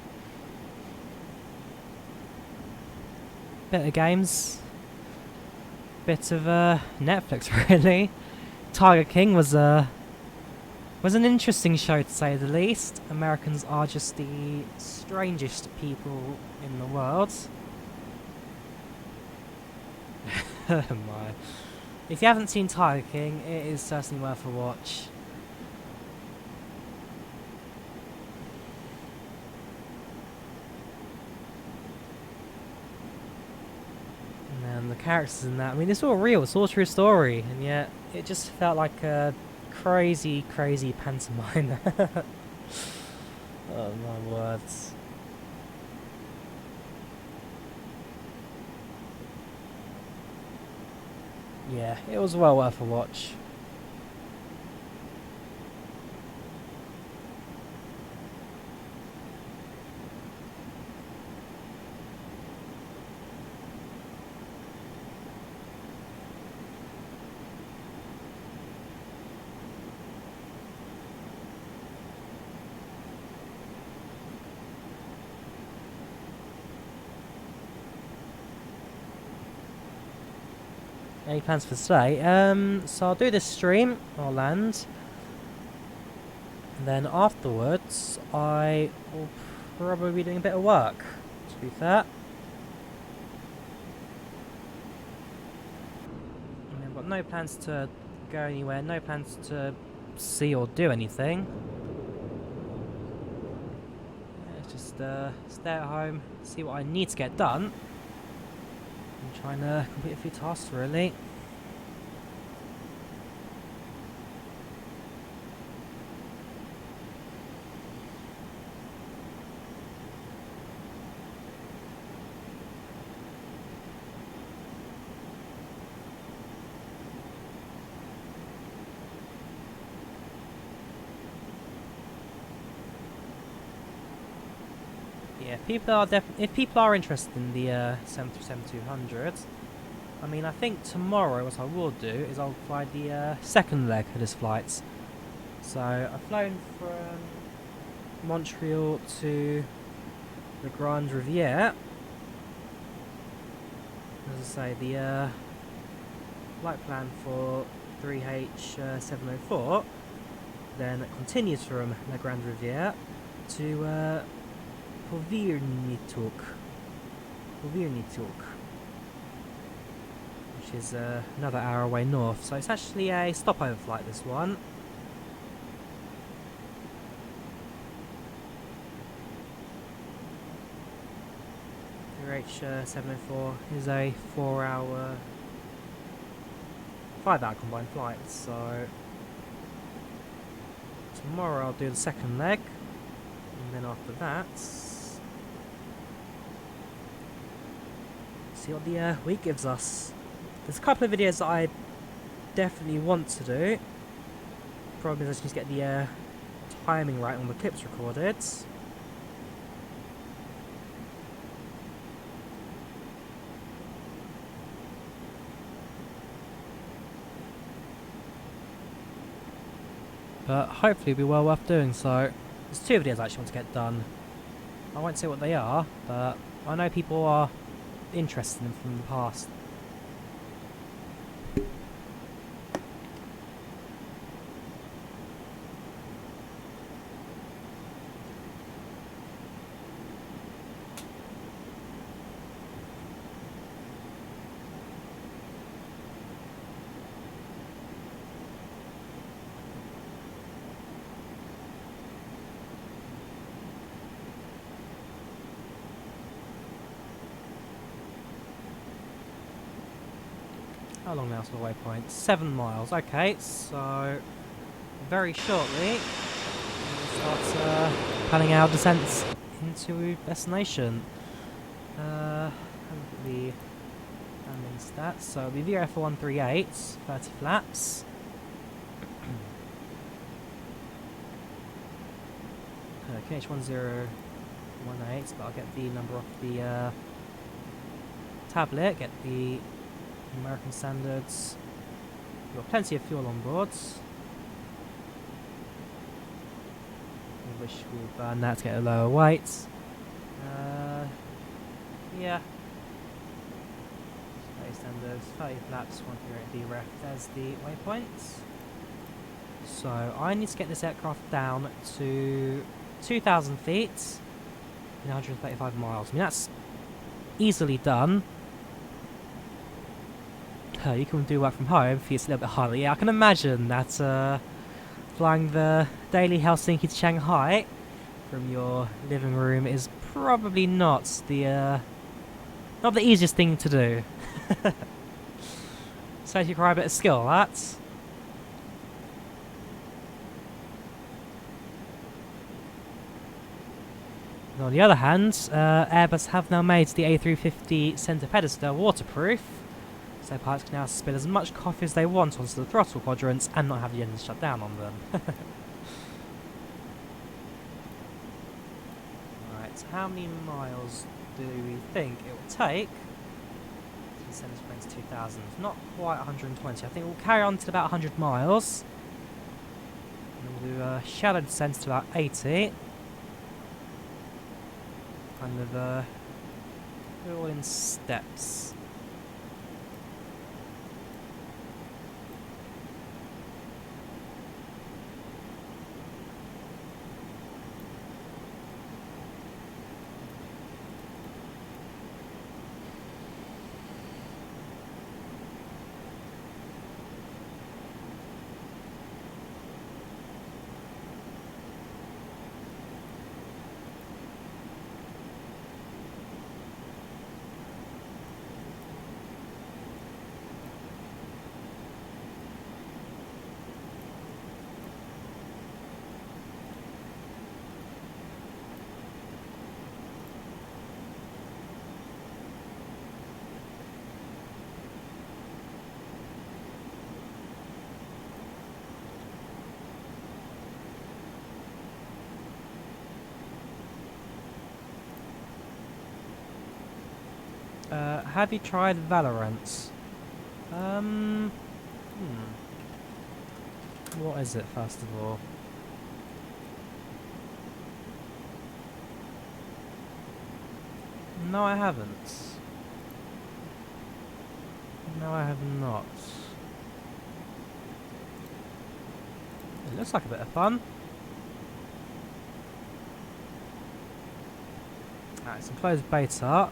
Speaker 1: bit of games, bit of Netflix really. Tiger King was an interesting show to say the least. Americans are just the strangest people in the world. Oh my. If you haven't seen Tiger King, it is certainly worth a watch. And the characters in that, I mean, it's all real, it's all a true story, and yet it just felt like a crazy, crazy pantomime. Oh my words. Yeah, it was well worth a watch. Any plans for today? So I'll do this stream, I'll land, and then afterwards I will probably be doing a bit of work, to be fair. And I've got no plans to go anywhere, no plans to see or do anything. Let's just stay at home, see what I need to get done. I'm trying to complete a few tasks, really. Yeah, if people are interested in the 737-200, I mean, I think tomorrow what I will do is I'll fly the second leg of this flight. So I've flown from Montreal to the Grande Riviere. As I say, the flight plan for 3H704 then continues from the Grande Riviere to Poviernituk, which is another hour away north. So it's actually a stopover flight, this one. H704 is a 5-hour combined flight. So tomorrow I'll do the second leg, and then after that, see what the week gives us. There's a couple of videos that I definitely want to do. Problem is I just need to get the timing right on the clips recorded. But hopefully it'll be well worth doing so. There's 2 videos I actually want to get done. I won't say what they are, but I know people are interested in them from the past. How long now to the waypoint? 7 miles. Okay, so very shortly we'll start planning our descents into destination. Have a look at the landing stats. So it'll be VF138, 30 flaps. KH1018, but I'll get the number off the tablet, get the American standards. We've got plenty of fuel on board. We wish we would burn that to get a lower weight. Yeah. Space standards, 30 flaps, 138 VREF. There's the waypoints. So I need to get this aircraft down to 2,000 feet in 135 miles. I mean, that's easily done. you can do work from home, for it's a little bit harder. Yeah, I can imagine that flying the daily Helsinki to Shanghai from your living room is probably not the easiest thing to do. So you require a bit of skill, that. On the other hand, Airbus have now made the A350 centre pedestal waterproof, so pilots can now spill as much coffee as they want onto the throttle quadrants and not have the engine shut down on them. Right, so how many miles do we think it will take to send this plane to 2000? Not quite 120, I think we'll carry on to about 100 miles. And we'll do a shallow descent to about 80. Kind of do it all in steps. Have you tried Valorant? What is it, first of all? No, I haven't. No, I have not. It looks like a bit of fun. Alright, it's enclosed beta.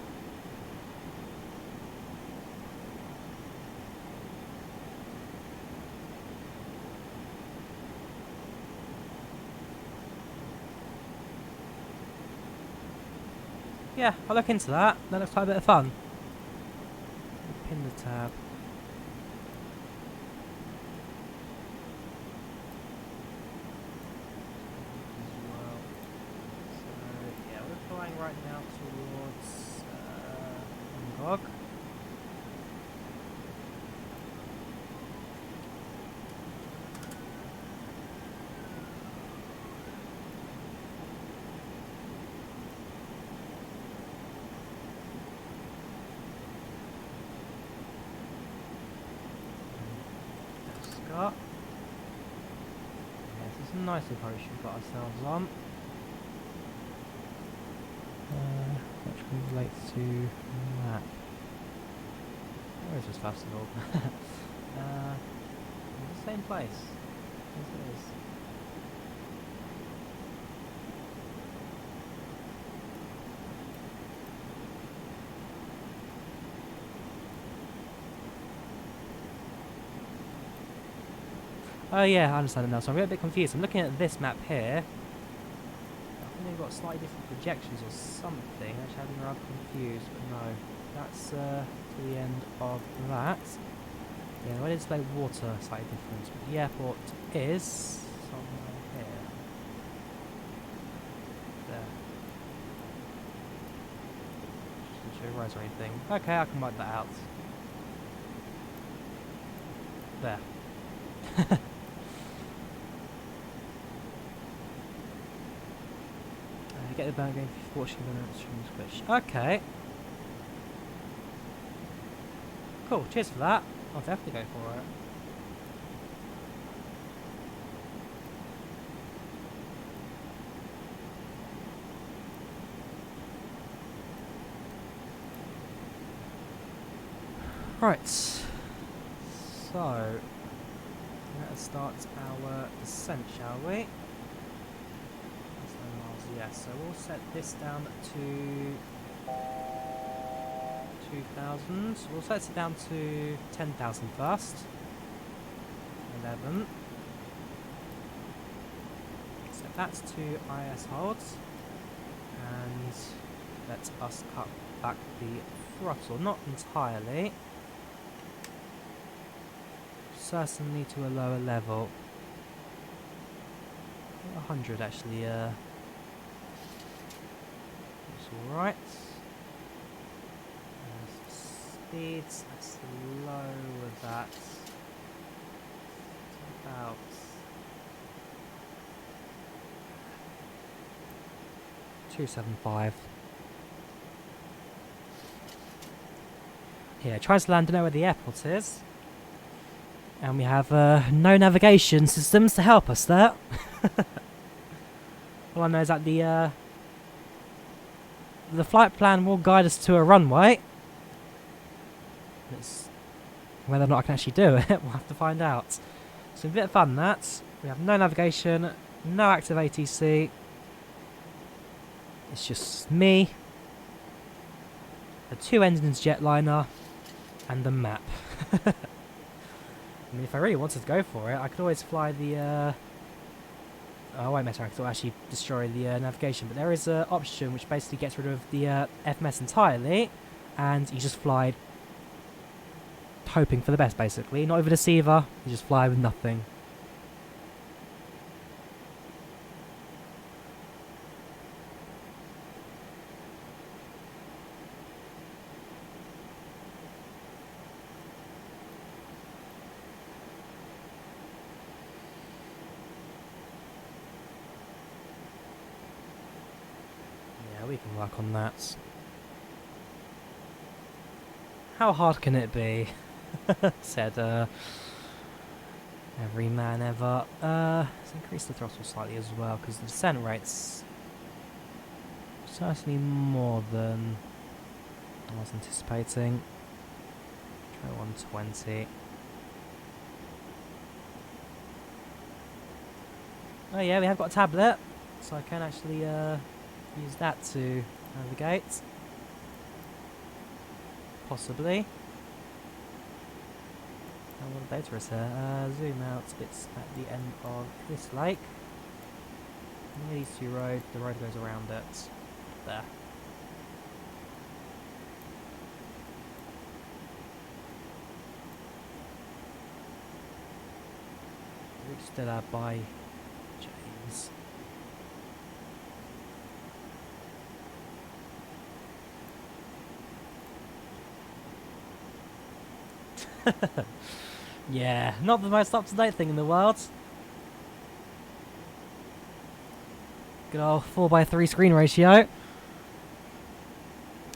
Speaker 1: Yeah, I'll look into that. That looks like a bit of fun. Pin the tab. So, yeah, we're flying right now towards Bangkok. Yeah, this is a nice approach we've got ourselves on. Which can relate to map. Where is this festival? It's the same place. Yes, it is. Oh yeah, I understand it now. So I'm a bit confused. I'm looking at this map here. I think they've got slightly different projections or something. Actually, I've been rather confused, but no. That's to the end of that. Yeah, the way they display water is slightly different, but the airport is somewhere here. There. Just didn't show roads or anything. Okay, I can wipe that out. There. Get the band game for watching the stream switch. Okay. Cool, cheers for that. I'll definitely go for it. Right. So, let's start our descent, shall we? Yeah, so we'll set this down to 2,000. We'll set it down to 10,000 first. 11. Set that to IS holds. And let us cut back the throttle. Not entirely. Certainly to a lower level. 100 actually, it's alright. Speeds, let's lower that to about 275. Yeah, tries to land to know where the airport is. And we have no navigation systems to help us there. All I know is that the flight plan will guide us to a runway. It's whether or not I can actually do it, we'll have to find out. So a bit of fun that. We have no navigation, no active ATC. It's just me, the 2 engines jetliner, and the map. I mean, if I really wanted to go for it, I could always fly the I won't mess around because it'll actually destroy the navigation, but there is an option which basically gets rid of the FMS entirely, and you just fly hoping for the best, basically. Not even a deceiver, you just fly with nothing. We can work on that. How hard can it be? Said every man ever. Let's increase the throttle slightly as well, because the descent rate's certainly more than I was anticipating. Try 120. Oh yeah, we have got a tablet, so I can actually use that to navigate. Possibly. And what data is here? Zoom out, it's at the end of this lake. Near these two roads, the road goes around it. There. We just did that by James. Yeah, not the most up-to-date thing in the world. Good old 4:3 screen ratio.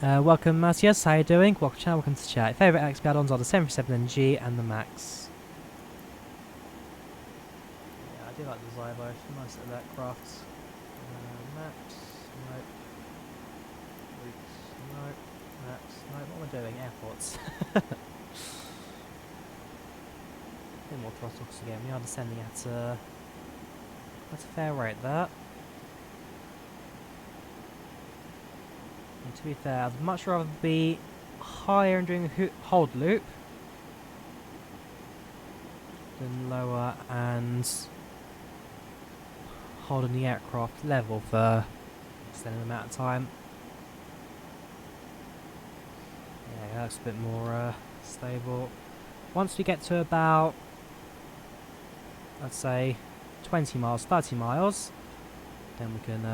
Speaker 1: Welcome, Matthias. How you doing? Welcome to the channel. Welcome to the chat. Favourite XP add-ons are the 737NG and the Max. Yeah, I do like the Zybo. Nice little aircraft. Maps. Nope. Routes. Nope. Maps. Nope. What am I doing? Airports. A bit more throttle because again we are descending at a fair rate there. And to be fair, I'd much rather be higher and doing a hold loop than lower and holding the aircraft level for an extended amount of time. Yeah, that's a bit more stable. Once we get to about, let's say 20 miles, 30 miles, then we can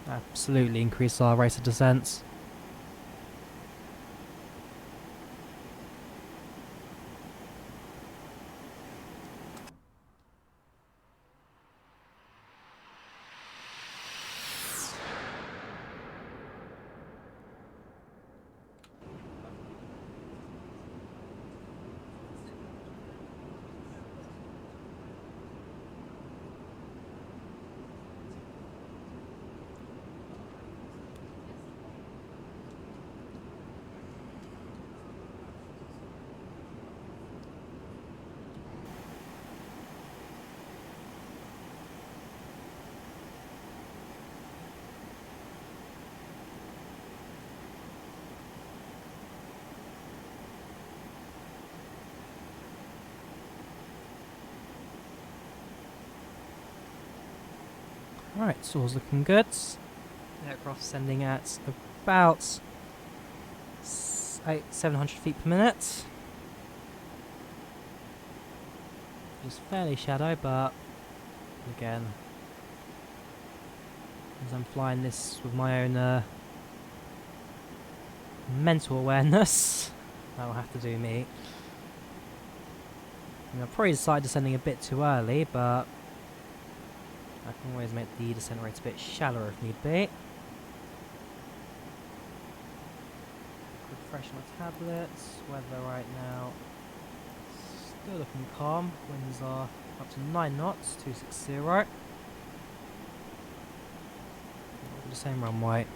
Speaker 1: absolutely increase our rate of descent. Right, so all's looking good. Aircraft sending at about 700 feet per minute. It's fairly shallow, but again, as I'm flying this with my own mental awareness, that will have to do me. I probably decided descending a bit too early, but I can always make the descent rate a bit shallower if need be. Refresh my tablets. Weather right now still looking calm. Winds are up to 9 knots, 260. The same runway.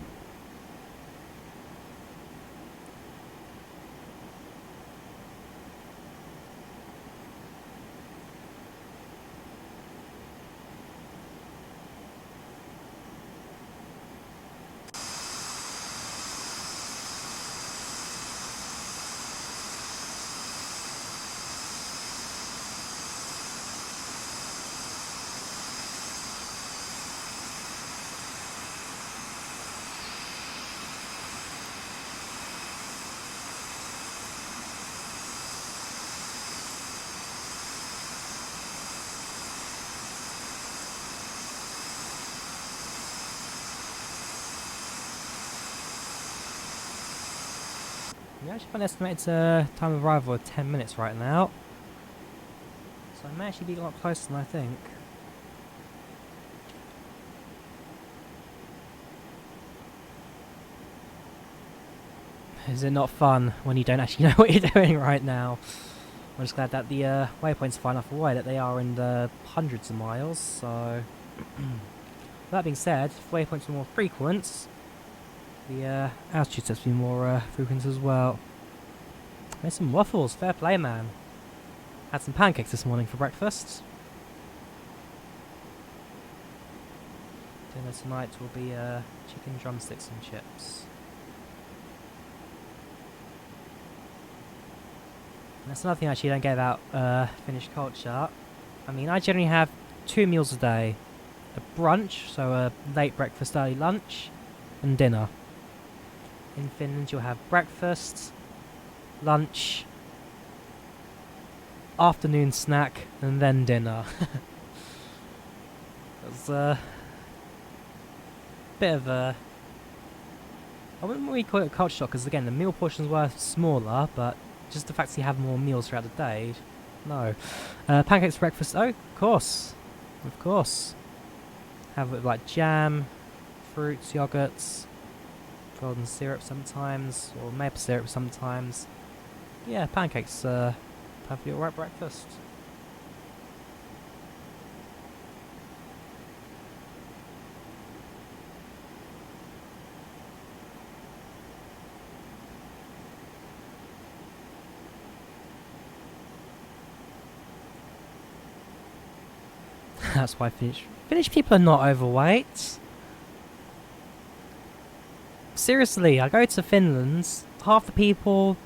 Speaker 1: We actually got an estimated time of arrival of 10 minutes right now. So I may actually be a lot closer than I think. Is it not fun when you don't actually know what you're doing right now? I'm just glad that the waypoints are far enough away that they are in the hundreds of miles, so... That being said, if waypoints are more frequent, the altitude sets be more frequent as well. Made some waffles, fair play, man. Had some pancakes this morning for breakfast. Dinner tonight will be chicken drumsticks and chips. And that's another thing actually I don't get about Finnish culture. I mean, I generally have 2 meals a day. A brunch, so a late breakfast, early lunch, and dinner. In Finland you'll have breakfast, lunch, afternoon snack, and then dinner. It's a bit of a... I wouldn't really call it a culture shock, because again, the meal portions were smaller, but just the fact that you have more meals throughout the day, no. Pancakes for breakfast, oh, of course. Of course. Have it with like jam, fruits, yogurts, golden syrup sometimes, or maple syrup sometimes. Yeah, pancakes, perfectly alright breakfast. That's why Finnish people are not overweight. Seriously, I go to Finland, half the people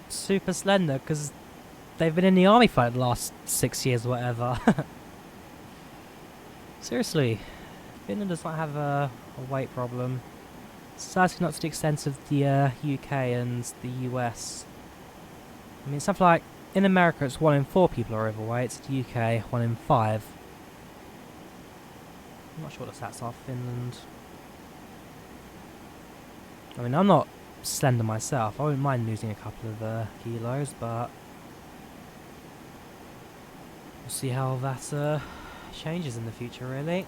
Speaker 1: super slender because they've been in the army for like the last 6 years or whatever. Seriously, Finland does not have a weight problem. Certainly not to the extent of the UK and the US. I mean, stuff like in America it's 1 in 4 people are overweight, the UK 1 in 5. I'm not sure what the stats are for Finland. I mean, I'm not slender myself. I wouldn't mind losing a couple of kilos, but we'll see how that changes in the future, really.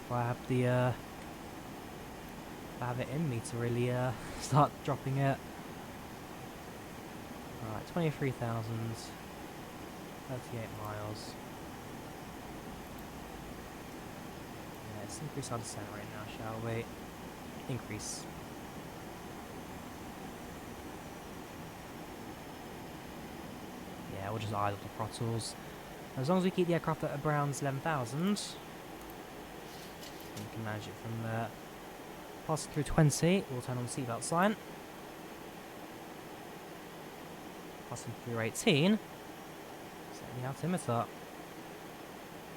Speaker 1: If I have the if I have it in me to really start dropping it. Alright, 23,000, 38 miles. Let's increase our descent right now, shall we? Increase. Yeah, we'll just idle the throttles. As long as we keep the aircraft at around 11,000, we can manage it from there. Passing through 20, we'll turn on the seatbelt sign. Passing through 18, set the altimeter.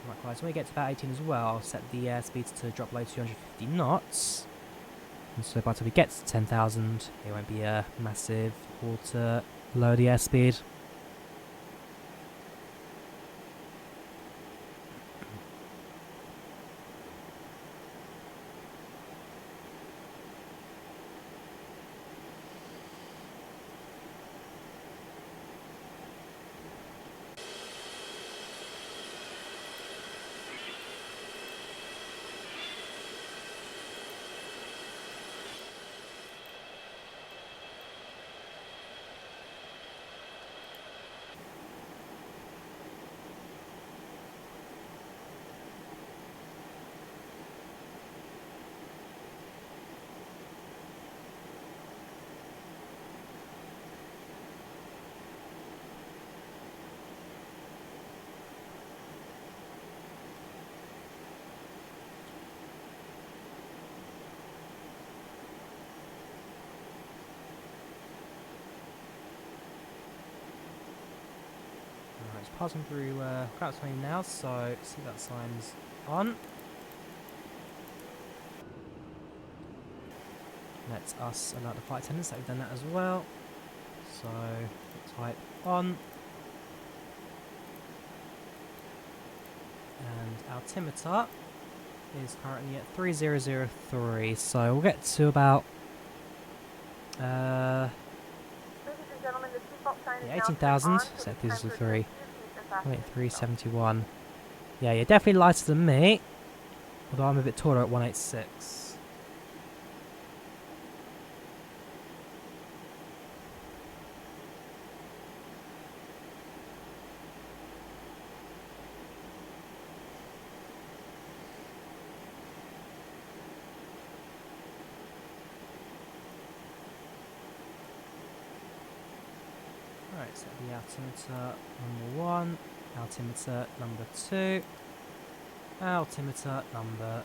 Speaker 1: Right, guys, when we get to about 18 as well, I'll set the airspeed to drop below 250 knots. And so by the time we get to 10,000, it won't be a massive haul to lower the airspeed. It's passing through Crouch Lane now, so see that sign's on. Let us alert the flight attendants that we've done that as well. So type on. And altimeter is currently at 3003, so we'll get to about
Speaker 2: Ladies and gentlemen, the default sign is
Speaker 1: 18,000,
Speaker 2: now
Speaker 1: set
Speaker 2: turned on,
Speaker 1: this
Speaker 2: so
Speaker 1: is
Speaker 2: it's
Speaker 1: 3.
Speaker 2: time for
Speaker 1: 371. Yeah, you're definitely lighter than me. Although I'm a bit taller at 186. Right, so the altimeter number 1, altimeter number 2, altimeter number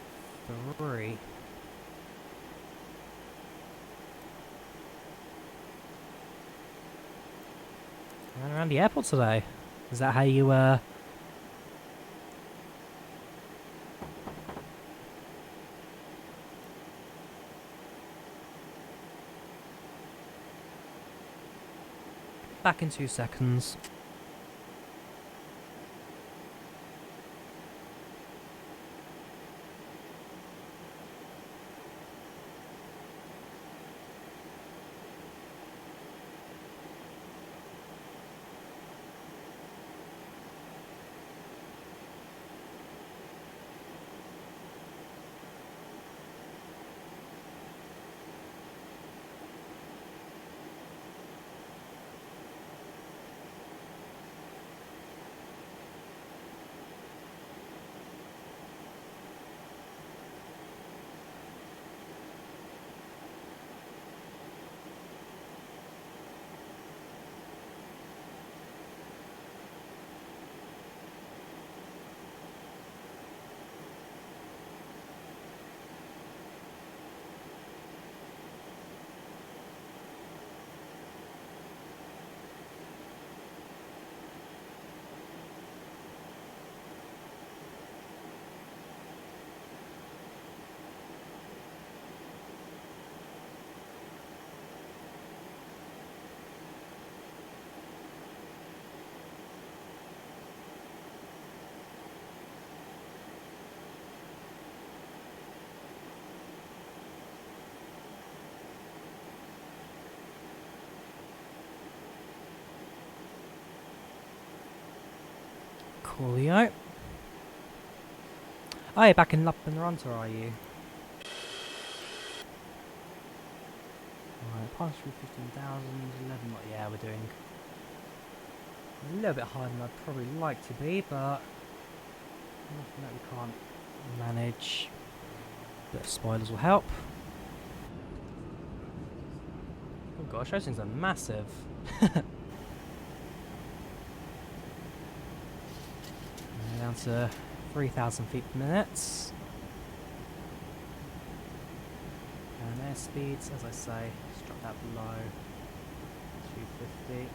Speaker 1: 3. Going around the airport today. Is that how you back in 2 seconds. Coolio. Oh, you're back in Toronto, are you? Alright, pass through 15,000, 11. Yeah, we're doing a little bit higher than I'd probably like to be, but nothing that we can't manage. Bit of spoilers will help. Oh gosh, those things are massive. Down to 3,000 feet per minute. And airspeeds, as I say, just drop that below 250.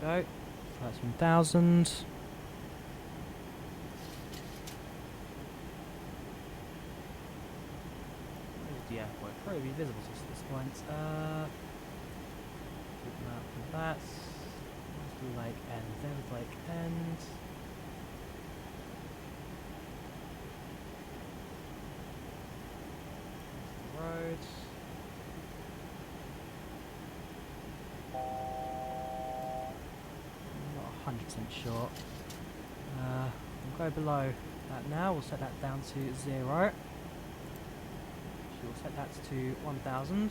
Speaker 1: go. That's 1000. The airport probably be visible to us at this point. Keep an eye out for that. There's the lake end. There's the lake end. There's the road. I'm not 100% sure. We'll go below that now. We'll set that down to 0. We'll set that to 1000.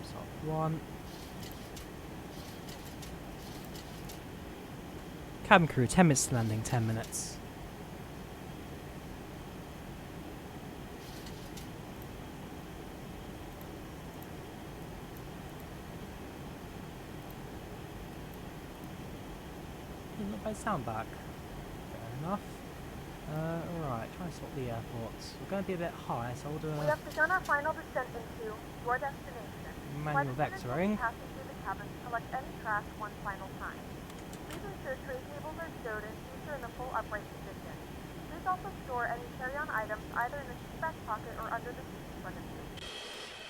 Speaker 1: Stop 1. Cabin crew, 10 minutes to landing, 10 minutes. Not bad sound back. Fair enough. Right, try and sort the airports. We're going to be a bit high, so I'll do
Speaker 2: We
Speaker 1: a
Speaker 2: have begun our final descent into your destination.
Speaker 1: manual vectoring.
Speaker 2: Passing through the cabin to collect any trash one final time. Please ensure tray tables are stowed and seats are in the full upright position. Please also store any carry-on items either in the seat back pocket or under the seat in front of you.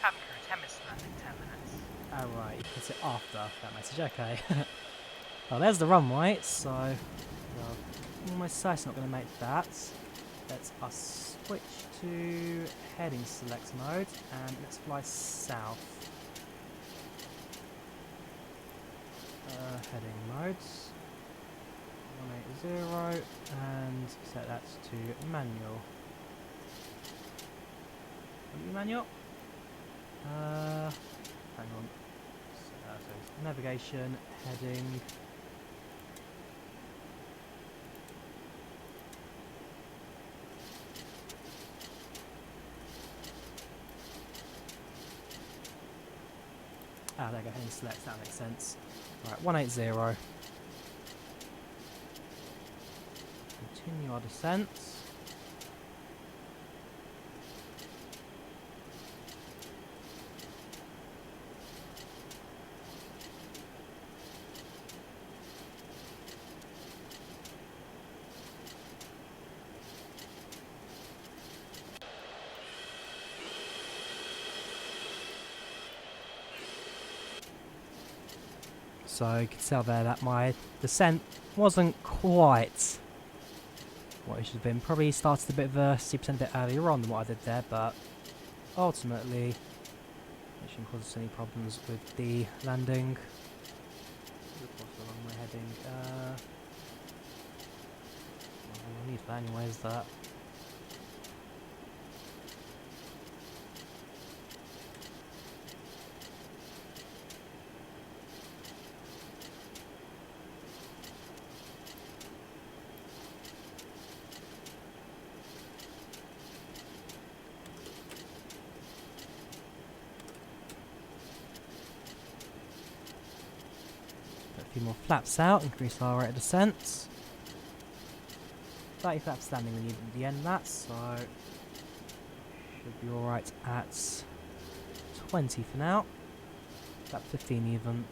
Speaker 1: Cabin crew, 10 minutes landing, 10 minutes. Oh right, you can sit after that message, okay. Well, there's the runway, so well, almost certain not going to make that. Let's us switch to heading select mode and let's fly south. Heading modes 180 and set that to manual. Manual? Hang on. So it's navigation, heading. Ah, there you go, heading select, that makes sense. Right, 180. Continue our descent. So you can tell there that my descent wasn't quite what it should have been. Probably started a bit of a 60% a bit earlier on than what I did there, but ultimately it shouldn't cause us any problems with the landing. What's the wrong way heading? I need that anyways, that. A few more flaps out, increase our rate of descent. 30 flaps landing we need at the end of that, so should be alright at 20 for now. About 15 even.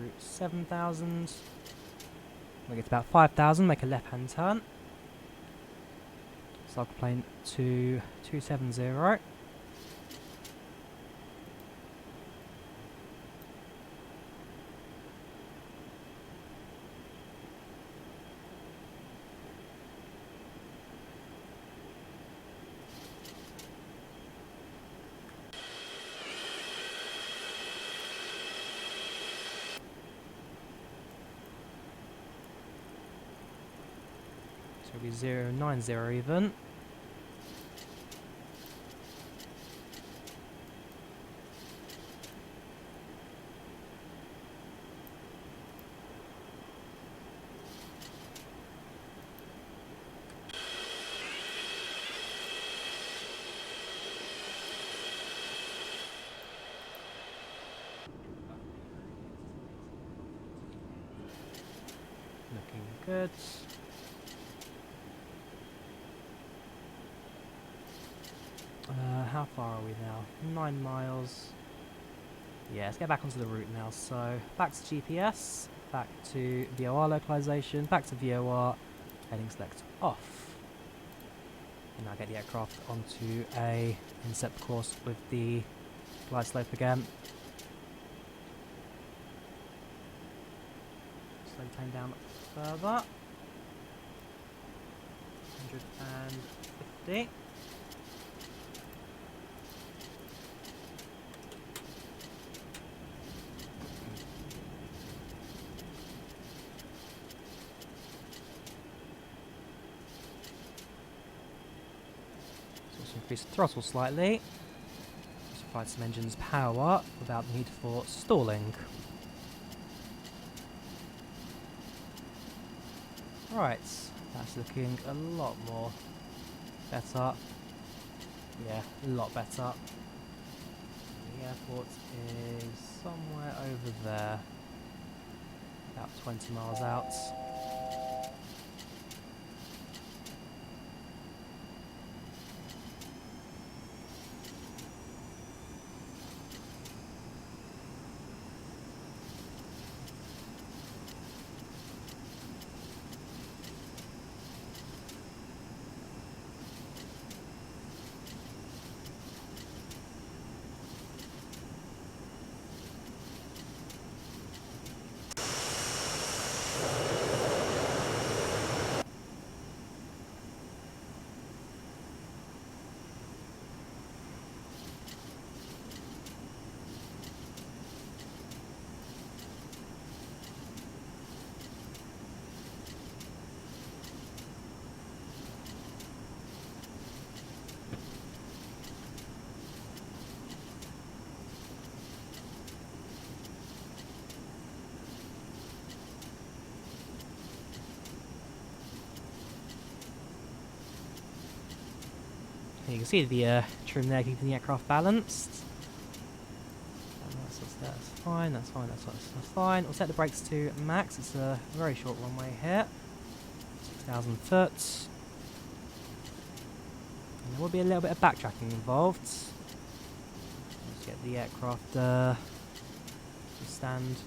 Speaker 1: Route 7,000. We'll get to about 5,000, make a left hand turn. Slug plane to 270. It'll be 090 even. good. How far are we now? 9 miles. Yeah, let's get back onto the route now. So, back to GPS, back to VOR localization, back to VOR, heading select off. And now get the aircraft onto a inset course with the glide slope again. Slow tone down further. 150. Increase the throttle slightly. Just provide some engine's power without the need for stalling. Right, that's looking a lot more better. Yeah, a lot better. The airport is somewhere over there, about 20 miles out. You can see the trim there keeping the aircraft balanced. That's fine, that's fine, that's fine. We'll set the brakes to max. It's a very short runway here. 6,000 foot. And there will be a little bit of backtracking involved. Let's get the aircraft to stand.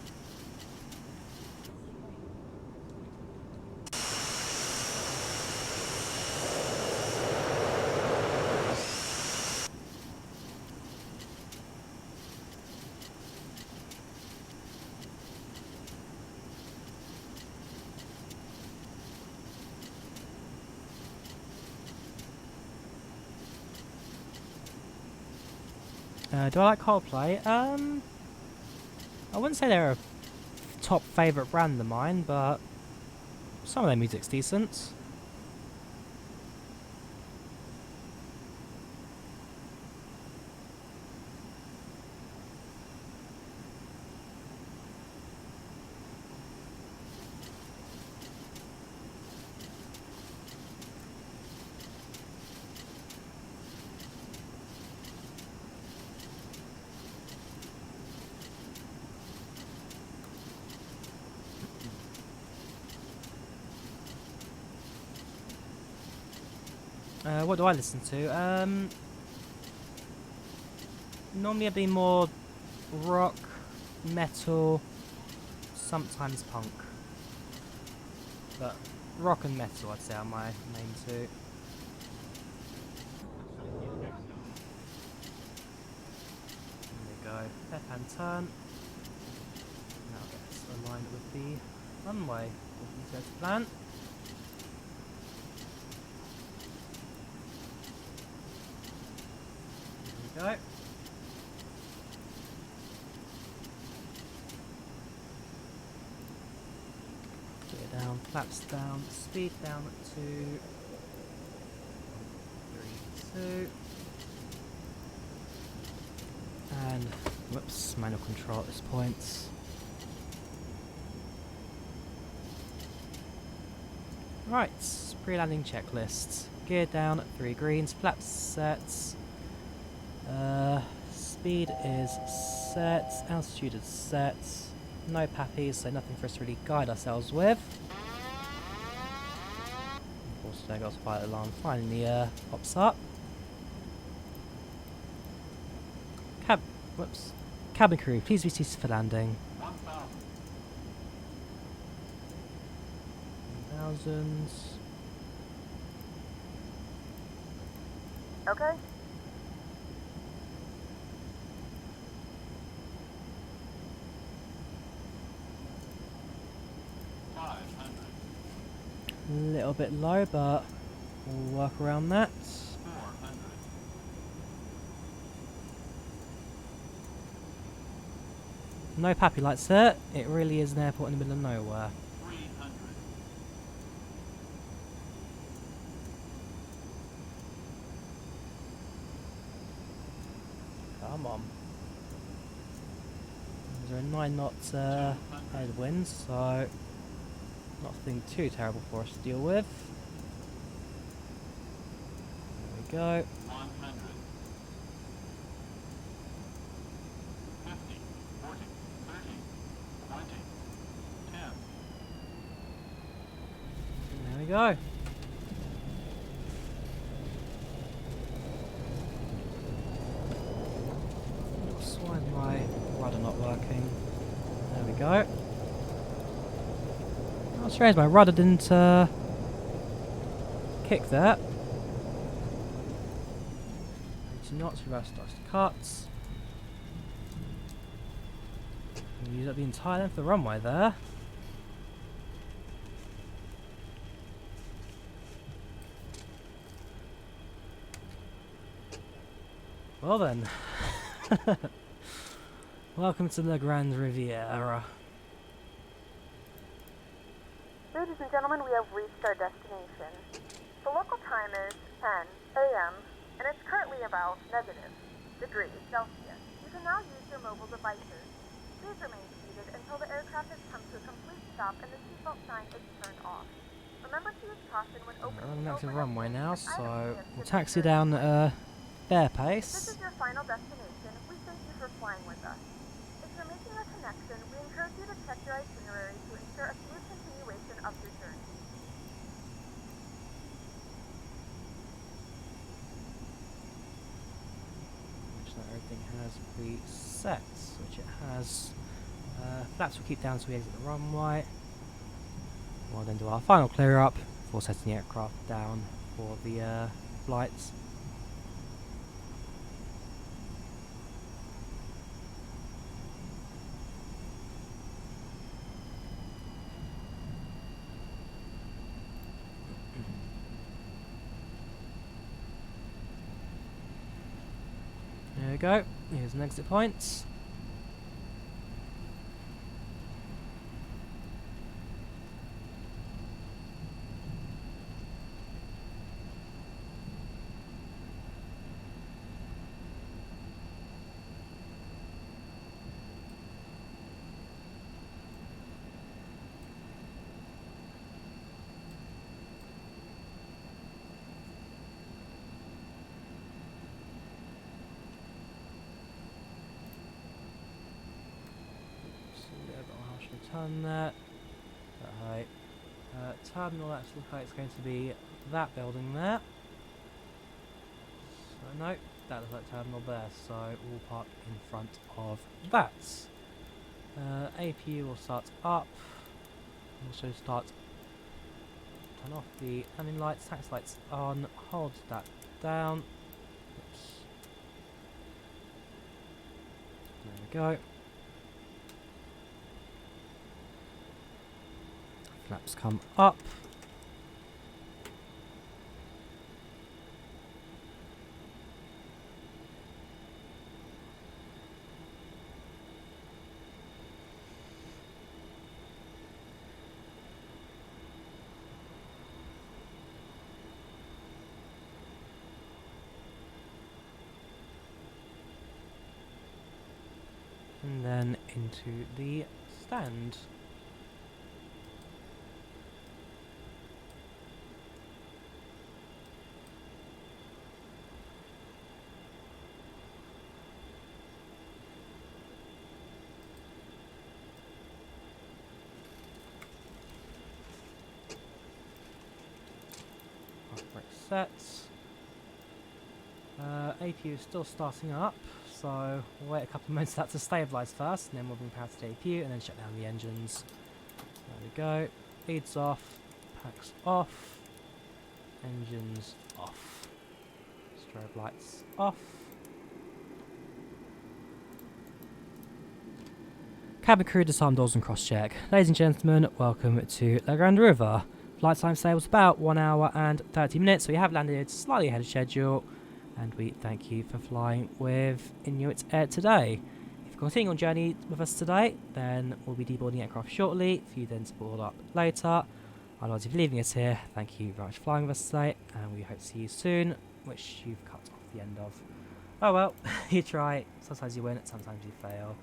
Speaker 1: Do I like Coldplay? I wouldn't say they're a top favourite brand of mine, but some of their music's decent. What do I listen to? Normally I'd be more rock, metal, sometimes punk. But rock and metal I'd say are my main two. There we go. Left hand turn. Now get aligned with the runway. Go to plan. Go. Gear down, flaps down, speed down to 3, 2. And whoops, manual control at this point. Right, pre-landing checklist. Gear down, 3 greens, flaps set. Speed is set, altitude is set, no pappies, so nothing for us to really guide ourselves with. Takeoff pilot alarm finally pops up. Whoops. Cabin crew, please be seated for landing. 1,000.
Speaker 2: Okay.
Speaker 1: A little bit low, but we'll work around that. No pappy lights there. It really is an airport in the middle of nowhere.
Speaker 3: 300.
Speaker 1: Come on. There's a 9 knot headwind, so nothing too terrible for us to deal with. There we go.
Speaker 3: 100. 50, 40, 30, 20, 10.
Speaker 1: There we go. Why is my rudder not working? There we go. Oh, strange, my rudder didn't kick that. 80 knots, reverse thrust cuts. Use up the entire length of the runway there. Well then. Welcome to the Grande Riviere.
Speaker 2: Ladies and gentlemen, we have reached our destination. The local time is 10 a.m., and it's currently about -degrees Celsius. You can now use your mobile devices. Please remain seated until the aircraft has come to a complete stop and the seatbelt sign is turned off. Remember to use caution when
Speaker 1: We're
Speaker 2: opening
Speaker 1: on
Speaker 2: the
Speaker 1: an active
Speaker 2: overhead
Speaker 1: runway
Speaker 2: bin
Speaker 1: now,
Speaker 2: and
Speaker 1: so
Speaker 2: items
Speaker 1: we'll
Speaker 2: to
Speaker 1: taxi
Speaker 2: secure
Speaker 1: down
Speaker 2: the
Speaker 1: at fair
Speaker 2: If this
Speaker 1: pace.
Speaker 2: is your final destination, we thank you for flying with us. If you're making a connection, we encourage you to check your itinerary to ensure a smooth continuation of your journey.
Speaker 1: Which not everything has presets, which it has. Flaps will keep down so we exit the runway. We'll then do our final clear up before setting the aircraft down for the flights. There we go. Here's an exit point. Turn that. Right. Terminal actually looks like it's going to be that building there. So no, that looks like terminal there, so we'll park in front of that. APU will start up. Also turn off the landing lights, taxi lights on, hold that down. Oops. There we go. Flaps come up. And then into the stand. Brake set. APU is still starting up, so we'll wait a couple of minutes for that to stabilise first, and then we'll bring power to the APU and then shut down the engines. There we go. Leads off, packs off, engines off, strobe lights off. Cabin crew disarm doors and cross check. Ladies and gentlemen, welcome to La Grande Riviere. Flight time today was about 1 hour and 30 minutes, so we have landed slightly ahead of schedule, and we thank you for flying with Inuit Air today. If you're continuing on journey with us today, then we'll be deboarding aircraft shortly for you then to board up later. Otherwise, if you're leaving us here, thank you very much for flying with us today, and we hope to see you soon, which you've cut off the end of. Oh well, you try. Sometimes you win, sometimes you fail.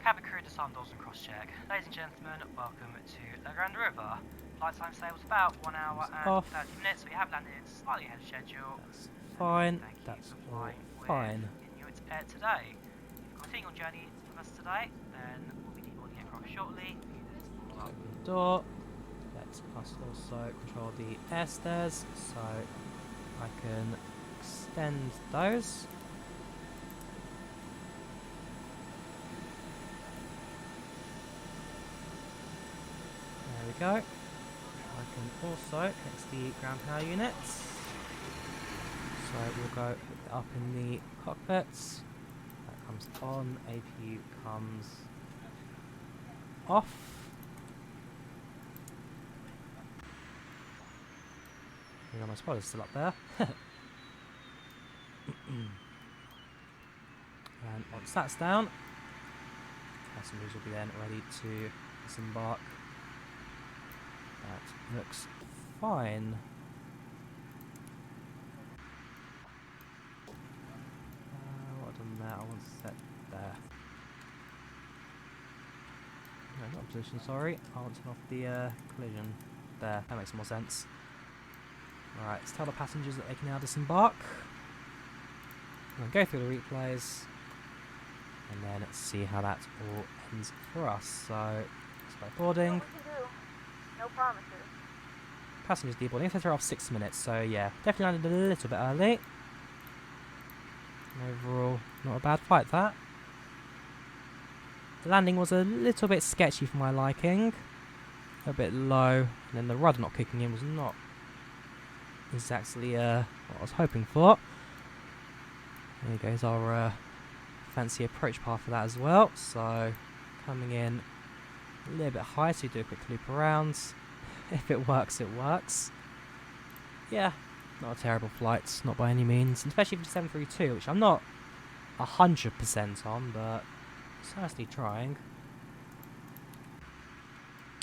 Speaker 1: Cabin crew disarm doors and cross check. Ladies and gentlemen, welcome to La Grande Riviere. Flight time today was about 1 hour and 30 minutes, so we have landed slightly ahead of schedule. That's fine. That's all fine. Inuit Air today. If you're continuing on journey with us today, then we'll be deboarding aircraft shortly. Open the door. Let us also control the air stairs, so I can extend those. There we go. I can also connect the ground power units. So we'll go hook it up in the cockpits. That comes on, APU comes off. My spoiler's still up there. And once that's down, passengers will be then ready to disembark. That looks fine. What done there? I want to set there. No, not position, sorry. I want to turn off the collision. There, that makes more sense. Alright, let's tell the passengers that they can now disembark. And go through the replays. And then let's see how that all ends for us. So, let's start boarding.
Speaker 2: No promises.
Speaker 1: Passengers deboarding. It says they're off 6 minutes, so yeah, definitely landed a little bit early. Overall, not a bad flight that. The landing was a little bit sketchy for my liking. A bit low, and then the rudder not kicking in was not exactly what I was hoping for. There goes our fancy approach path for that as well. So, coming in a little bit high, so you do a quick loop around. If it works, it works. Yeah, not a terrible flight, not by any means, especially for the 732, which I'm not 100% on, but certainly trying.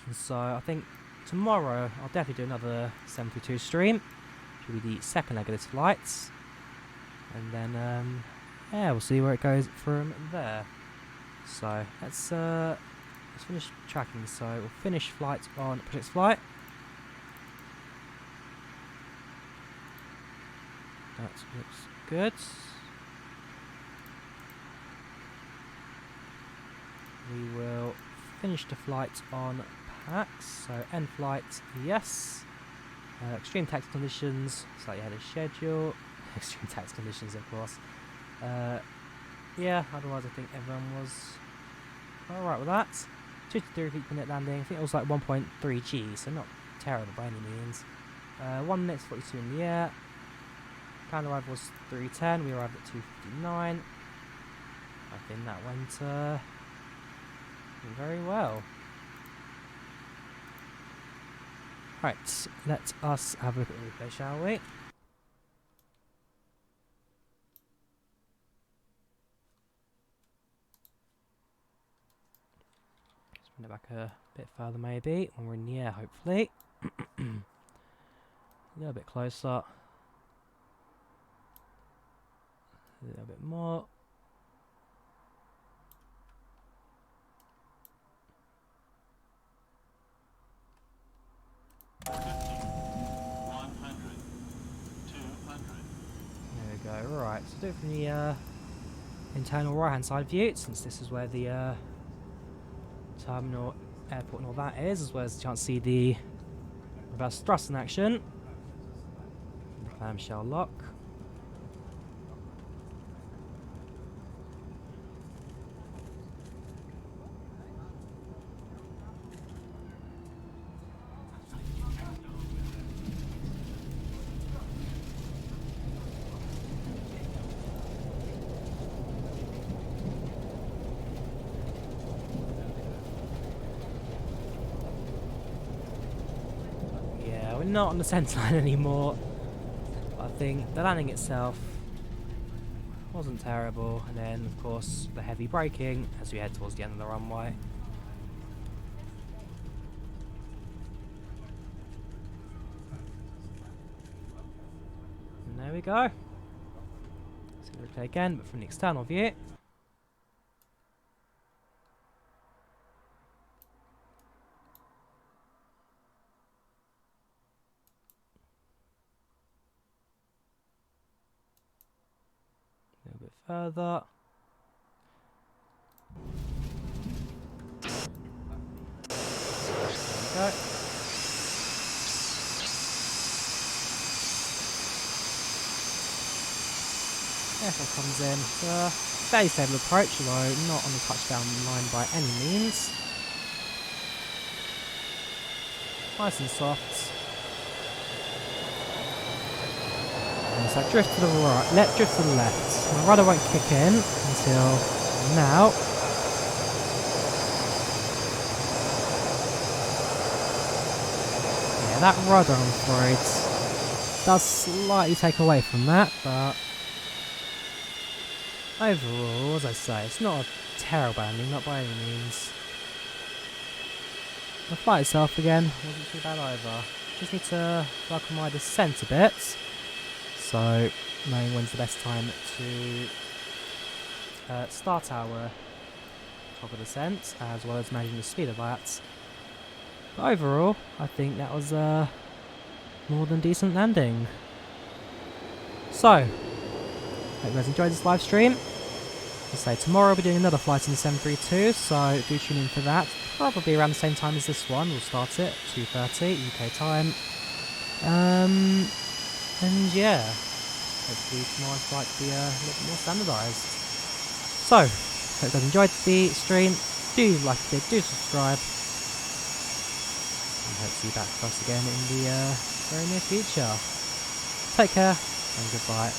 Speaker 1: And so I think tomorrow I'll definitely do another 732 stream, which will be the second leg of this flight, and then yeah, we'll see where it goes from there. So let's finish tracking. So we'll finish flight on Project Flight. That looks good. We will finish the flight on PAX. So end flight, yes. Extreme tax conditions, slightly ahead of schedule. Extreme tax conditions, of course. Yeah, otherwise I think everyone was alright with that. 2 to 3 minute landing. I think it was like 1.3 G, so not terrible by any means. 1 minute 42 in the air. Ground arrival was 3:10. We arrived at 2:59. I think that went very well. Right, let us have a look at the replay, shall we? Spin it back a bit further, maybe, when we're in the air, hopefully. A little bit closer. A little bit more. There we go. Right, so do it from the internal right-hand side view, since this is where the terminal, airport and all that is, as well as you can't see the reverse thrust in action. Clamshell lock. Yeah, we're not on the centre line anymore. I think the landing itself wasn't terrible, and then of course the heavy braking as we head towards the end of the runway. And there we go. So we'll replay again, but from the external view. A little bit further. There we go. Aircraft comes in. Fairly stable approach, although not on the touchdown line by any means. Nice and soft. And so drift to the right, drift to the left. My rudder won't kick in until now. Yeah, that rudder, I'm afraid, does slightly take away from that, but overall, as I say, it's not a terrible landing, not by any means. The flight itself, again, wasn't too bad either. Just need to work on my descent a bit. So, knowing when's the best time to start our top of descent, as well as managing the speed of that. But overall, I think that was a more than decent landing. So, hope you guys enjoyed this live stream. As I say, tomorrow I'll be doing another flight in the 732, so do tune in for that. Probably around the same time as this one. We'll start it, 2:30 UK time. And yeah, hopefully tomorrow's flight will be a little bit more standardised. So, hope you guys enjoyed the stream. Do like it, do subscribe. And hope to see you back with us again in the very near future. Take care and goodbye.